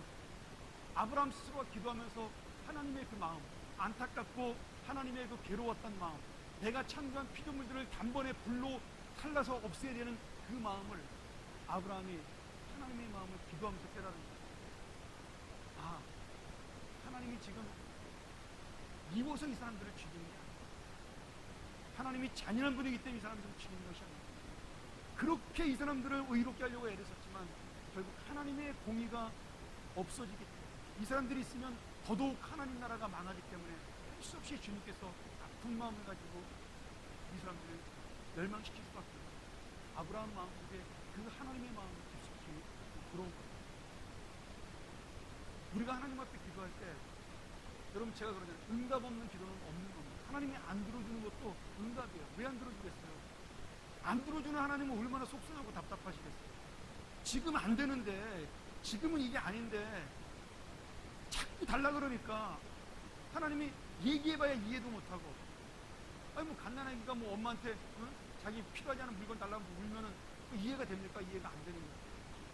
A: 아브라함 스스로가 기도하면서 하나님의 그 마음, 안타깝고 하나님의 그 괴로웠던 마음, 내가 창조한 피조물들을 단번에 불로 살라서 없애야 되는 그 마음을 아브라함이 하나님의 마음을 기도하면서 깨달은 거예요. 아, 하나님이 지금 미워서 이 사람들을 죽이는 게 아니에요. 하나님이 잔인한 분이기 때문에 이 사람들을 죽이는 것이 아니에요. 그렇게 이 사람들을 의롭게 하려고 애를 썼지만 결국 하나님의 공의가 없어지기 때문에, 이 사람들이 있으면 더더욱 하나님 나라가 망하기 때문에 할 수 없이 주님께서 아픈 마음을 가지고 이 사람들을 멸망시킬 수밖에 없어요. 아브라함 마음속에 그 하나님의 마음이 깊숙이 들어온 거예요. 우리가 하나님 앞에 기도할 때, 여러분 제가 그러잖아요. 응답 없는 기도는 없는 겁니다. 하나님이 안 들어주는 것도 응답이에요. 왜 안 들어주겠어요? 안 들어주는 하나님은 얼마나 속상하고 답답하시겠어요. 지금 안 되는데, 지금은 이게 아닌데 자꾸 달라 그러니까 하나님이 얘기해봐야 이해도 못하고, 아니 뭐 갓난아기가 뭐 엄마한테 자기 필요하지 않은 물건 달라고 울면은 이해가 됩니까? 이해가 안 되는 거예요.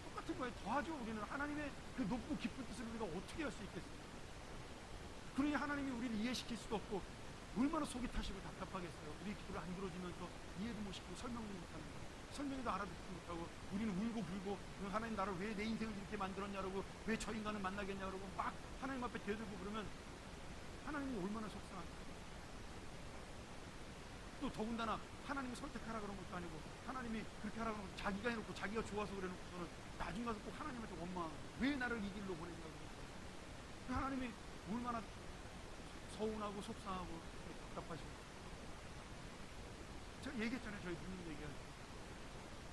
A: 똑같은 거예요. 더하죠. 우리는 하나님의 그 높고 깊은 뜻을 우리가 어떻게 할 수 있겠어요? 그러니 하나님이 우리를 이해시킬 수도 없고 얼마나 속이 타시고 답답하겠어요. 우리 기도를 안 들어주면서 이해도 못 시키고 설명도 못하는 거예요. 설명도 알아듣지 못하고 우리는 울고 불고 하나님 나를 왜 내 인생을 이렇게 만들었냐고, 왜 저 인간을 만나겠냐고 막 하나님 앞에 대들고 그러면 하나님이 얼마나 속상할까요? 또 더군다나 하나님이 선택하라 그런 것도 아니고 하나님이 그렇게 하라 그런 것도 자기가 해놓고 자기가 좋아서 그래놓고서는 나중 가서 꼭 하나님한테 원망하고 왜 나를 이 길로 보내냐고. 하나님이 얼마나 서운하고 속상하고 답답하시고. 제가 얘기했잖아요. 저희 부모님 얘기할 때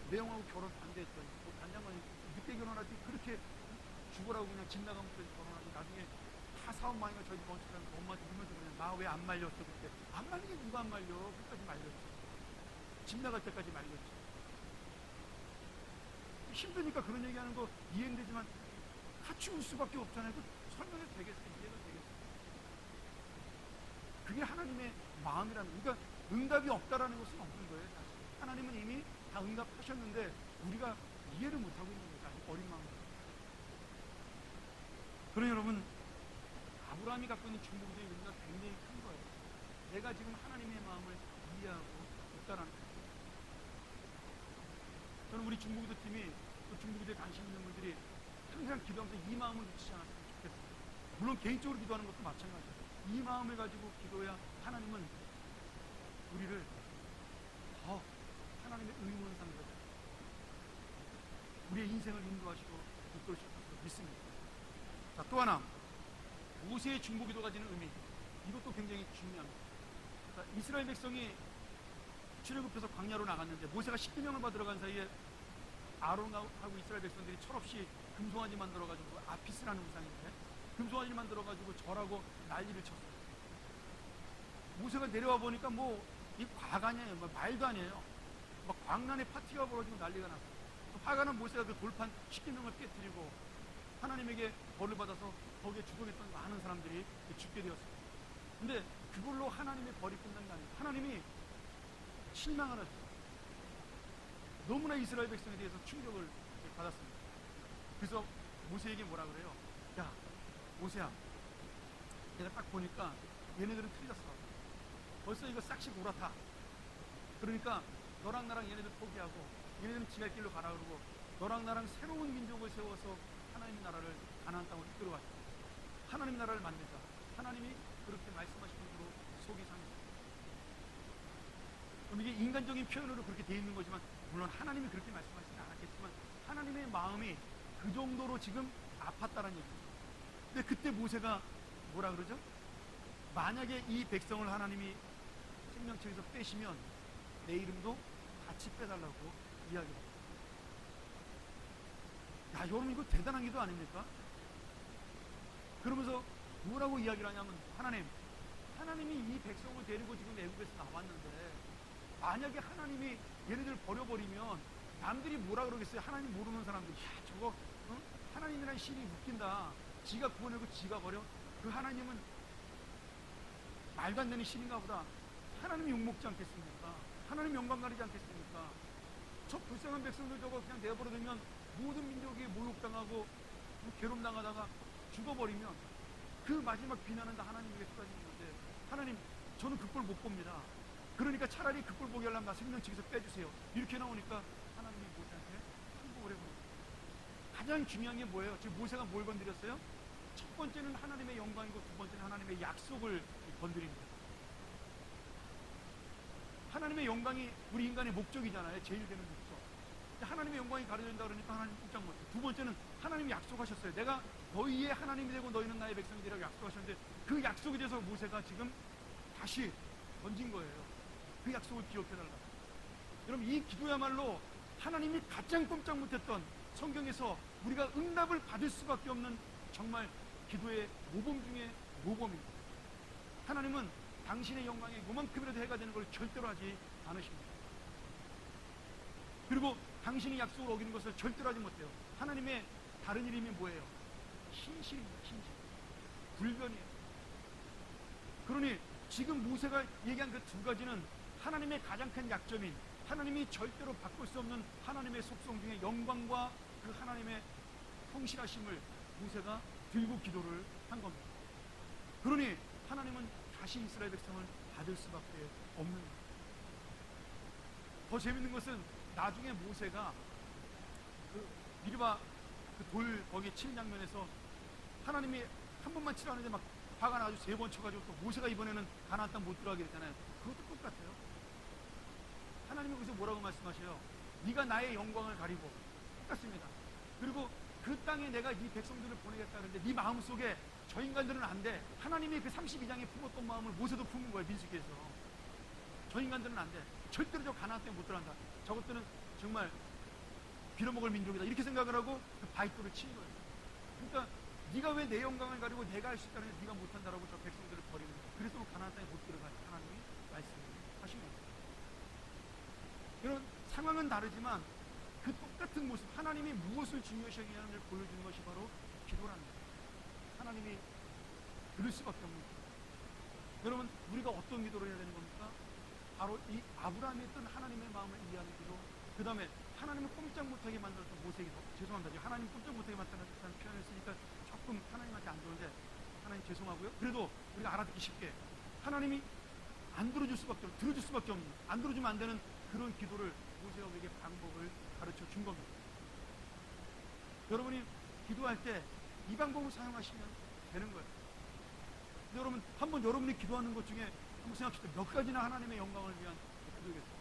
A: 매형하고 결혼 반대했더니 뭐 단장관이 늦게 결혼할 때 그렇게 죽으라고 그냥 집 나가면서 결혼하고 나중에 다 사업 많이 가 저희 멈추면 엄마한테 울면서 그냥 나 왜 안 말렸어 그때. 안 말리게 누가 안 말려. 끝까지 말렸지. 집 나갈 때까지 말렸지. 힘드니까 그런 얘기하는 거 이해되지만 같이 울 수밖에 없잖아요. 그 설명해도 되겠어요? 이해가 되겠어요? 그게 하나님의 마음이라는 거예요. 그러니까 응답이 없다라는 것은 없는 거예요. 사실. 하나님은 이미 다 응답하셨는데 우리가 이해를 못하고 있는 거죠. 아직 어린 마음으로. 그러니 여러분, 아브라함이 갖고 있는 중보기도의 의미가 굉장히 큰 거예요. 내가 지금 하나님의 마음을 이해하고 있다라는 거예요. 저는 우리 중보기도 팀이 또 중보기도에 관심 있는 분들이 항상 기도하면서 이 마음을 놓치지 않았으면 좋겠어요. 물론 개인적으로 기도하는 것도 마찬가지예요. 이 마음을 가지고 기도해야 하나님은 우리를 더 하나님의 의문상으로 우리의 인생을 인도하시고 이끌으실 것으로 믿습니다. 자, 또 하나, 모세의 중보기도가 지는 의미, 이것도 굉장히 중요합니다. 자, 이스라엘 백성이 출애굽해서 광야로 나갔는데 모세가 십계명을 받으러 간 사이에 아론하고 이스라엘 백성들이 철없이 금송아지 만들어가지고, 아피스라는 우상인데 금송아지 만들어가지고 절하고 난리를 쳤어요. 모세가 내려와 보니까 뭐 이 과간이에요. 뭐 말도 아니에요. 막 광란의 파티가 벌어지고 난리가 났어요. 화가 난 모세가 그 돌판 십계명을 깨뜨리고 하나님에게 벌을 받아서 거기에 주동했던 많은 사람들이 죽게 되었어요. 근데 그걸로 하나님의 벌이 끝난 게 아니에요. 하나님이 실망을 하셨어요. 너무나 이스라엘 백성에 대해서 충격을 받았습니다. 그래서 모세에게 뭐라 그래요? 야, 모세야, 내가 딱 보니까 얘네들은 틀렸어. 벌써 이거 싹씩 올라타. 그러니까 너랑 나랑 얘네들 포기하고 얘네들은 지갈 길로 가라 그러고 너랑 나랑 새로운 민족을 세워서 하나님의 나라를 가나안 땅으로 이끌어가자. 하나님의 나라를 만들자. 하나님이 그렇게 말씀하신 대로 속이 상했어요. 그럼 이게 인간적인 표현으로 그렇게 되어 있는 거지만, 물론 하나님이 그렇게 말씀하시지 않았겠지만 하나님의 마음이 그 정도로 지금 아팠다는 얘기죠. 근데 그때 모세가 뭐라 그러죠? 만약에 이 백성을 하나님이 생명책에서 빼시면 내 이름도 같이 빼달라고 이야기합니다. 야, 여러분 이거 대단한 기도 아닙니까? 그러면서 뭐라고 이야기를 하냐면, 하나님이 이 백성을 데리고 지금 애국에서 나왔는데 만약에 하나님이 얘네들 버려버리면 남들이 뭐라 그러겠어요? 하나님 모르는 사람들이, 야, 저거 하나님이라는 신이 웃긴다. 지가 구원하고 지가 버려? 그 하나님은 말도 안 되는 신인가 보다. 하나님이 욕먹지 않겠습니까? 하나님 영광 가리지 않겠습니까? 저 불쌍한 백성들 저거 그냥 내버려두면 모든 민족이 모욕당하고 괴롭당하다가 죽어버리면 그 마지막 비난은 다 하나님에게 쏟아지는 건데, 하나님, 저는 그 꼴 못 봅니다. 그러니까 차라리 그 꼴 보게 하려면 나 생명책에서 빼주세요. 이렇게 나오니까 하나님이 모세한테 항복을 해버립니다. 가장 중요한 게 뭐예요? 지금 모세가 뭘 건드렸어요? 첫 번째는 하나님의 영광이고 두 번째는 하나님의 약속을 건드립니다. 하나님의 영광이 우리 인간의 목적이잖아요. 제일 되는 목적. 하나님의 영광이 가려진다 그러니까 하나님 꼼짝 못해요. 두 번째는 하나님이 약속하셨어요. 내가 너희의 하나님이 되고 너희는 나의 백성이 되라고 약속하셨는데 그 약속에 대해서 모세가 지금 다시 던진 거예요. 그 약속을 기억해달라. 여러분, 이 기도야말로 하나님이 가장 꼼짝 못했던, 성경에서 우리가 응답을 받을 수밖에 없는 정말 기도의 모범 중에 모범입니다. 하나님은 당신의 영광에 요만큼이라도 해가 되는 걸 절대로 하지 않으십니다. 그리고 당신이 약속을 어기는 것을 절대로 하지 못해요. 하나님의 다른 이름이 뭐예요? 신실입니다. 신실. 불변이에요. 그러니 지금 모세가 얘기한 그 두 가지는 하나님의 가장 큰 약점인, 하나님이 절대로 바꿀 수 없는 하나님의 속성 중에 영광과 그 하나님의 성실하심을 모세가 들고 기도를 한 겁니다. 그러니 하나님은 다시 이스라엘 백성을 받을 수밖에 없는 거예요. 더 재밌는 것은 나중에 모세가 그 미르바 그 돌 거기 치는 장면에서 하나님이 한 번만 치라는데 막 화가 나가지고 세 번 쳐가지고 또 모세가 이번에는 가나안 땅 못 들어가게 됐잖아요. 그것도 똑같아요. 하나님이 거기서 뭐라고 말씀하셔요? 네가 나의 영광을 가리고. 똑같습니다. 그리고 그 땅에 내가 네 백성들을 보내겠다 그러는데 네 마음속에 저 인간들은 안 돼. 하나님이 그 32장에 품었던 마음을 모세도 품은 거예요. 민수기에서. 저 인간들은 안 돼. 절대로 저 가나안 땅에 못 들어간다. 저것들은 정말 빌어먹을 민족이다. 이렇게 생각을 하고 그 바위돌을 친 거예요. 그러니까 네가 왜 내 영광을 가리고 내가 할 수 있다는 게 네가 못한다라고 저 백성들을 버리는 거예요. 그래서 가나안 땅에 못 들어가지. 하나님이 말씀하신 거예요. 이런 상황은 다르지만 그 똑같은 모습, 하나님이 무엇을 중요시 여기냐를 보여주는 것이 바로 기도라는 거예요. 하나님이 들을 수밖에 없는 거예요. 여러분, 우리가 어떤 기도를 해야 되는 겁니까? 바로 이 아브라함이 했던 하나님의 마음을 이해하는 기도, 그 다음에 하나님을 꼼짝 못하게 만들었던 모세의 기도. 죄송합니다. 하나님 꼼짝 못하게 만들었다는 표현을 쓰니까 조금 하나님한테 안 좋은데 하나님 죄송하고요. 그래도 우리가 알아듣기 쉽게, 하나님이 안 들어줄 수밖에 없는, 들어줄 수밖에 없는, 안 들어주면 안 되는 그런 기도를 모세가 우리에게 방법을 가르쳐 준 겁니다. 여러분이 기도할 때 이 방법을 사용하시면 되는 거예요. 근데 여러분, 한번 여러분이 기도하는 것 중에 한번 생각해보세요. 몇 가지나 하나님의 영광을 위한 기도겠어요?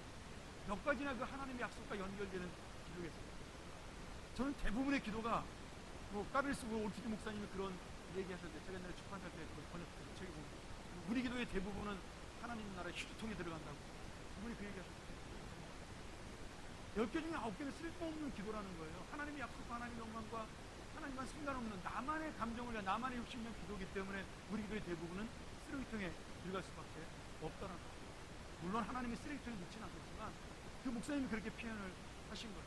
A: 몇 가지나 그 하나님의 약속과 연결되는 기도겠어요? 저는 대부분의 기도가 까베리스 올티드 목사님이 그런 얘기하셨는데, 제가 옛날에 출판할 때 번역했어요. 책에 보면 우리 기도의 대부분은 하나님 나라의 휴지통에 들어간다고 그분이 그 얘기하셨어요. 10개 중에 9개는 쓸모없는 기도라는 거예요. 하나님의 약속과 하나님의 영광과 하나님과 상관없는 나만의 감정을 위한 나만의 욕심을 위한 기도이기 때문에 우리 기도의 대부분은 쓰레기통에 들어갈 수밖에 없다는 거예요. 물론 하나님이 쓰레기통에 묻지는 않겠지만 그 목사님이 그렇게 표현을 하신 거예요.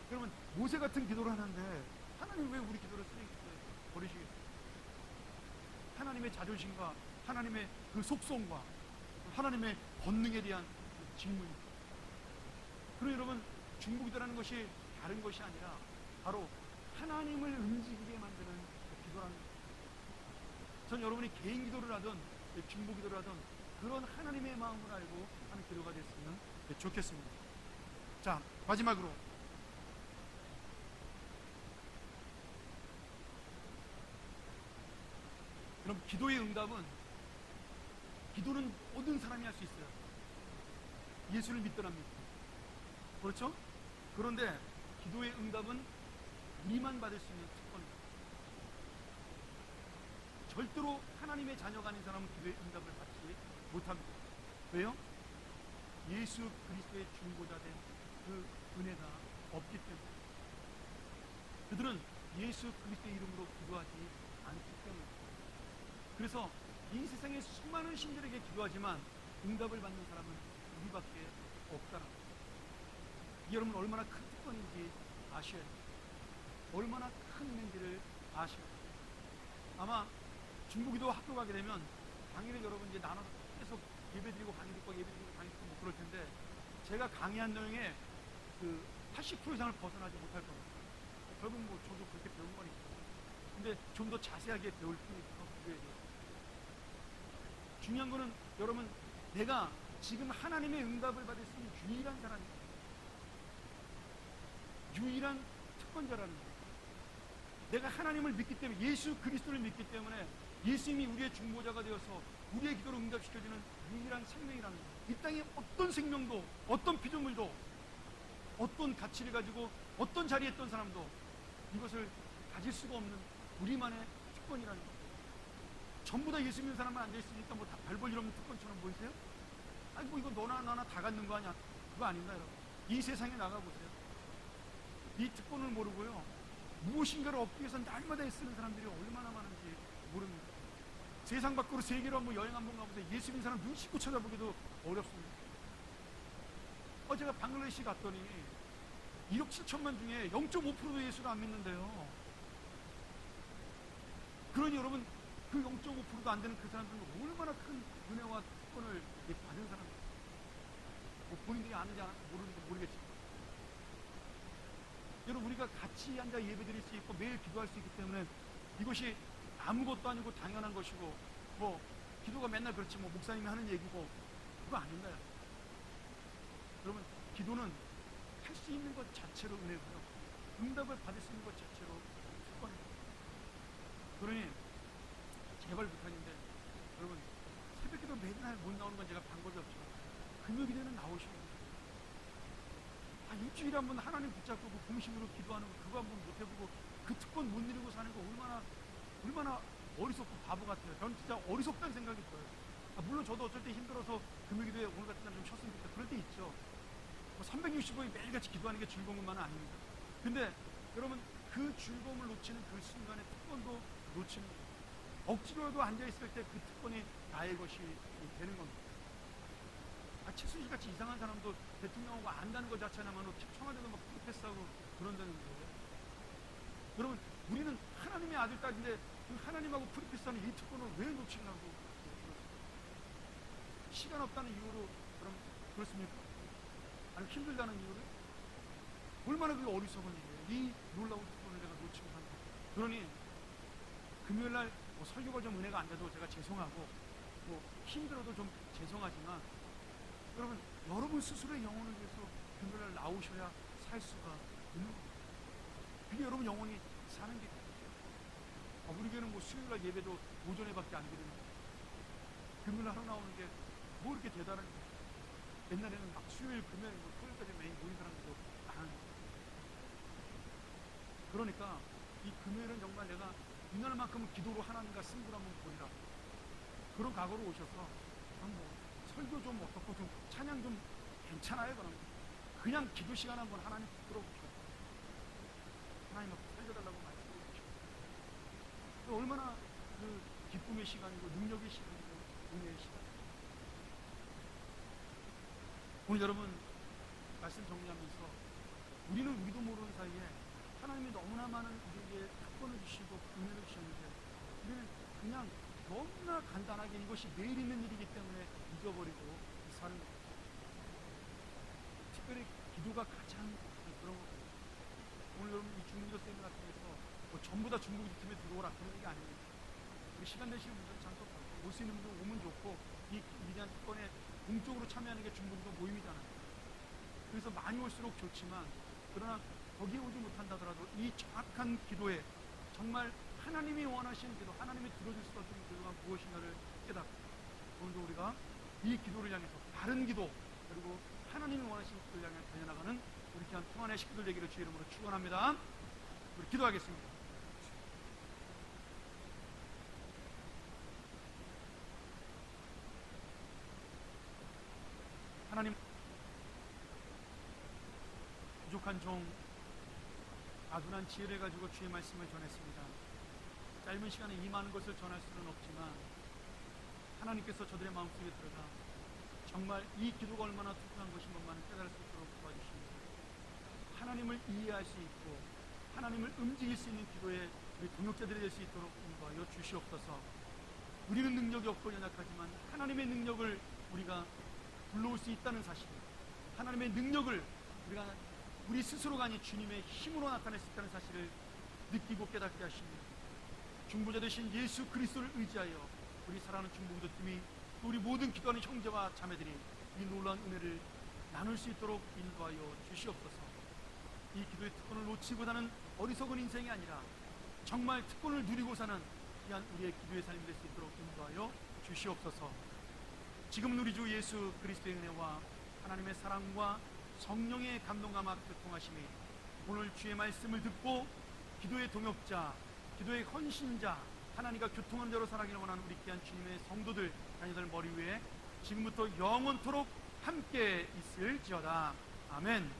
A: 그러면 모세 같은 기도를 하는데 하나님 왜 우리 기도를 쓰레기통에 버리시겠어요? 하나님의 자존심과 하나님의 그 속성과 하나님의 권능에 대한 질문입니다. 그럼 여러분, 중보기도라는 것이 다른 것이 아니라 바로 하나님을 움직이게 만드는 기도라는 거예요. 전 여러분이 개인 기도를 하든 중보기도를 하든 그런 하나님의 마음을 알고 하는 기도가 됐으면 좋겠습니다. 자, 마지막으로 그럼 기도의 응답은, 기도는 모든 사람이 할 수 있어요. 예수를 믿더랍니다. 그렇죠? 그런데 기도의 응답은 우리만 받을 수 있는 특권입니다. 절대로 하나님의 자녀가 아닌 사람은 기도의 응답을 받지 못합니다. 왜요? 예수 그리스도의 중보자 된 그 은혜가 없기 때문에. 그들은 예수 그리스도의 이름으로 기도하지 않기 때문입니다. 그래서 이 세상에 수많은 신들에게 기도하지만 응답을 받는 사람은 우리밖에 없다는 거예요. 여러분, 얼마나 큰 특권인지 아셔야 돼요. 얼마나 큰 은혜인지를 아셔야 돼요. 아마 중보기도 학교 가게 되면 당일에 여러분 이제 나눠서 계속 예배드리고 강의 듣고 예배드리고 강의 듣고 그럴 텐데, 제가 강의한 내용에 그 80% 이상을 벗어나지 못할 겁니다. 결국 저도 그렇게 배운 거니까. 근데 좀 더 자세하게 배울 뿐이니까 그거에 대해서. 중요한 거는 여러분, 내가 지금 하나님의 응답을 받을 수 있는 유일한 사람입니다. 유일한 특권자라는 거예요. 내가 하나님을 믿기 때문에, 예수 그리스도를 믿기 때문에 예수님이 우리의 중보자가 되어서 우리의 기도를 응답시켜주는 유일한 생명이라는 거예요. 이 땅에 어떤 생명도, 어떤 피조물도, 어떤 가치를 가지고 어떤 자리에 있던 사람도 이것을 가질 수가 없는 우리만의 특권이라는 거예요. 전부 다 예수 믿는 사람만 앉아있으니까 다 별 볼 일 없는 특권처럼 보이세요? 아니 이거 너나 나나 다 갖는 거 아니야? 그거 아닙니다, 여러분. 이 세상에 나가보세요. 이 특권을 모르고요, 무엇인가를 얻기 위해서 날마다 애쓰는 사람들이 얼마나 많은지 모릅니다. 세상 밖으로 세계로 한번 여행 한번 가보세요. 예수 믿는 사람 눈 씻고 쳐다보기도 어렵습니다. 제가 방글라데시 갔더니 1억 7천만 중에 0.5%도 예수를 안 믿는데요. 그러니 여러분, 그 0.5%도 안 되는 그 사람들은 얼마나 큰 은혜와 특권을 받은 사람입니다. 본인들이 아는지 모르는지 모르겠지만, 여러분, 우리가 같이 앉아 예배드릴 수 있고 매일 기도할 수 있기 때문에 이것이 아무것도 아니고 당연한 것이고, 기도가 맨날 그렇지 목사님이 하는 얘기고 그거 아닌가요? 여러분, 기도는 할 수 있는 것 자체로 은혜고요, 응답을 받을 수 있는 것 자체로 특권입니다. 그러니 제발 부탁인데, 여러분, 새벽기도 맨날 못 나오는 건 제가 방법이 없죠. 금요일에는 나오시면 돼요. 일주일에 한 번 하나님 붙잡고 그 공식으로 기도하는 거, 그거 한 번 못 해보고 그 특권 못 누리고 사는 거 얼마나 어리석고 바보 같아요. 저는 진짜 어리석다는 생각이 들어요. 물론 저도 어쩔 때 힘들어서 금요일에 오늘 같은 날 좀 쉬었으면 좋겠다, 그럴 때 있죠. 365일 매일같이 기도하는 게 즐거운 것만은 아닙니다. 근데 여러분, 그 즐거움을 놓치는 그 순간의 특권도 놓치는 거예요. 억지로라도 앉아있을 때 그 특권이 나의 것이 되는 겁니다. 최순실 같이 이상한 사람도 대통령하고 안다는 것 자체나만 청와대도 막 프로테스트하고 그런다는 거예요. 여러분, 우리는 하나님의 아들, 딸인데 그 하나님하고 프로테스트하는 이 특권을 왜 놓치려고 시간 없다는 이유로 그럼 그렇습니까? 아니면 힘들다는 이유로? 얼마나 그게 어리석은 일이에요. 이 놀라운 특권을 내가 놓치고 산다. 그러니 금요일날 설교가 좀 은혜가 안 돼도 제가 죄송하고, 뭐 힘들어도 좀 죄송하지만 여러분, 여러분 스스로의 영혼을 위해서 금요일날 나오셔야 살 수가 있는 겁니다. 그게 여러분 영혼이 사는 게 우리 교회는 뭐 수요일날 예배도 오전에밖에 안 드리는 거예요. 금요일날 하러 나오는 게 뭐 이렇게 대단한 거예요. 옛날에는 막 수요일, 금요일, 뭐 토요일까지 매일 모인 사람들도 많은 거예요. 그러니까 이 금요일은 정말 내가 이날만큼은 기도로 하나님과 승부를 한번 보리라, 그런 각오로 오셔서 뭐 설교 좀 어떻고 좀 찬양 좀 괜찮아요? 그냥 기도 시간 한번 하나님 들어보셔. 하나님 앞에 살려달라고 말씀해 주시고, 얼마나 그 기쁨의 시간이고 능력의 시간이고 은혜의 시간. 오늘 여러분 말씀 정리하면서 우리는 우리도 모르는 사이에 하나님이 너무나 많은 우리에게 특권을 주시고 은혜를 주셨는데 우리는 그냥 너무나 간단하게 이것이 내일 있는 일이기 때문에 잊어버리고 사는 거예요. 특별히 기도가 가장 그런 거예요. 오늘 여러분 이 중국어 세미나 같은 데서 뭐 전부 다 중국 팀에 들어오라 그런 얘기 아닙니다. 우리 시간 되시는 분들은 잠깐 올 수 있는 분들 오면 좋고, 이 위대한 특권에 공적으로 참여하는 게 중국어 모임이잖아요. 그래서 많이 올수록 좋지만, 그러나 거기에 오지 못한다더라도 이 정확한 기도에 정말 하나님이 원하시는 기도, 하나님이 들어줄 수 없는 기도가 무엇인가를 깨닫고, 오늘도 우리가 이 기도를 향해서 바른 기도, 그리고 하나님이 원하시는 기도를 향해 달려나가는 우리 귀한 평안의 식구들 되기를 주의 이름으로 축원합니다. 우리 기도하겠습니다. 하나님, 부족한 종 아둔한 지혜를 가지고 주의 말씀을 전했습니다. 짧은 시간에 이 많은 것을 전할 수는 없지만 하나님께서 저들의 마음속에 들어가 정말 이 기도가 얼마나 특별한 것인 것만을 깨달을 수 있도록 도와주십니다. 하나님을 이해할 수 있고 하나님을 움직일 수 있는 기도에 우리 동역자들이 될 수 있도록 인도하여 주시옵소서. 우리는 능력이 없고 연약하지만 하나님의 능력을 우리가 불러올 수 있다는 사실, 하나님의 능력을 우리가 우리 스스로가 아닌 주님의 힘으로 나타낼 수 있다는 사실을 느끼고 깨닫게 하십니다. 중보자 되신 예수 그리스도를 의지하여 우리 사랑하는 중보기도팀이 또 우리 모든 기도하는 형제와 자매들이 이 놀라운 은혜를 나눌 수 있도록 인도하여 주시옵소서. 이 기도의 특권을 놓치고 사는 어리석은 인생이 아니라 정말 특권을 누리고 사는 귀한 우리의 기도의 삶이 될 수 있도록 인도하여 주시옵소서. 지금 우리 주 예수 그리스도의 은혜와 하나님의 사랑과 성령의 감동과 교통하심이 오늘 주의 말씀을 듣고 기도의 동역자, 기도의 헌신자, 하나님과 교통한 자로 살아가기를 원하는 우리 귀한 주님의 성도들, 자녀들 머리 위에 지금부터 영원토록 함께 있을지어다. 아멘.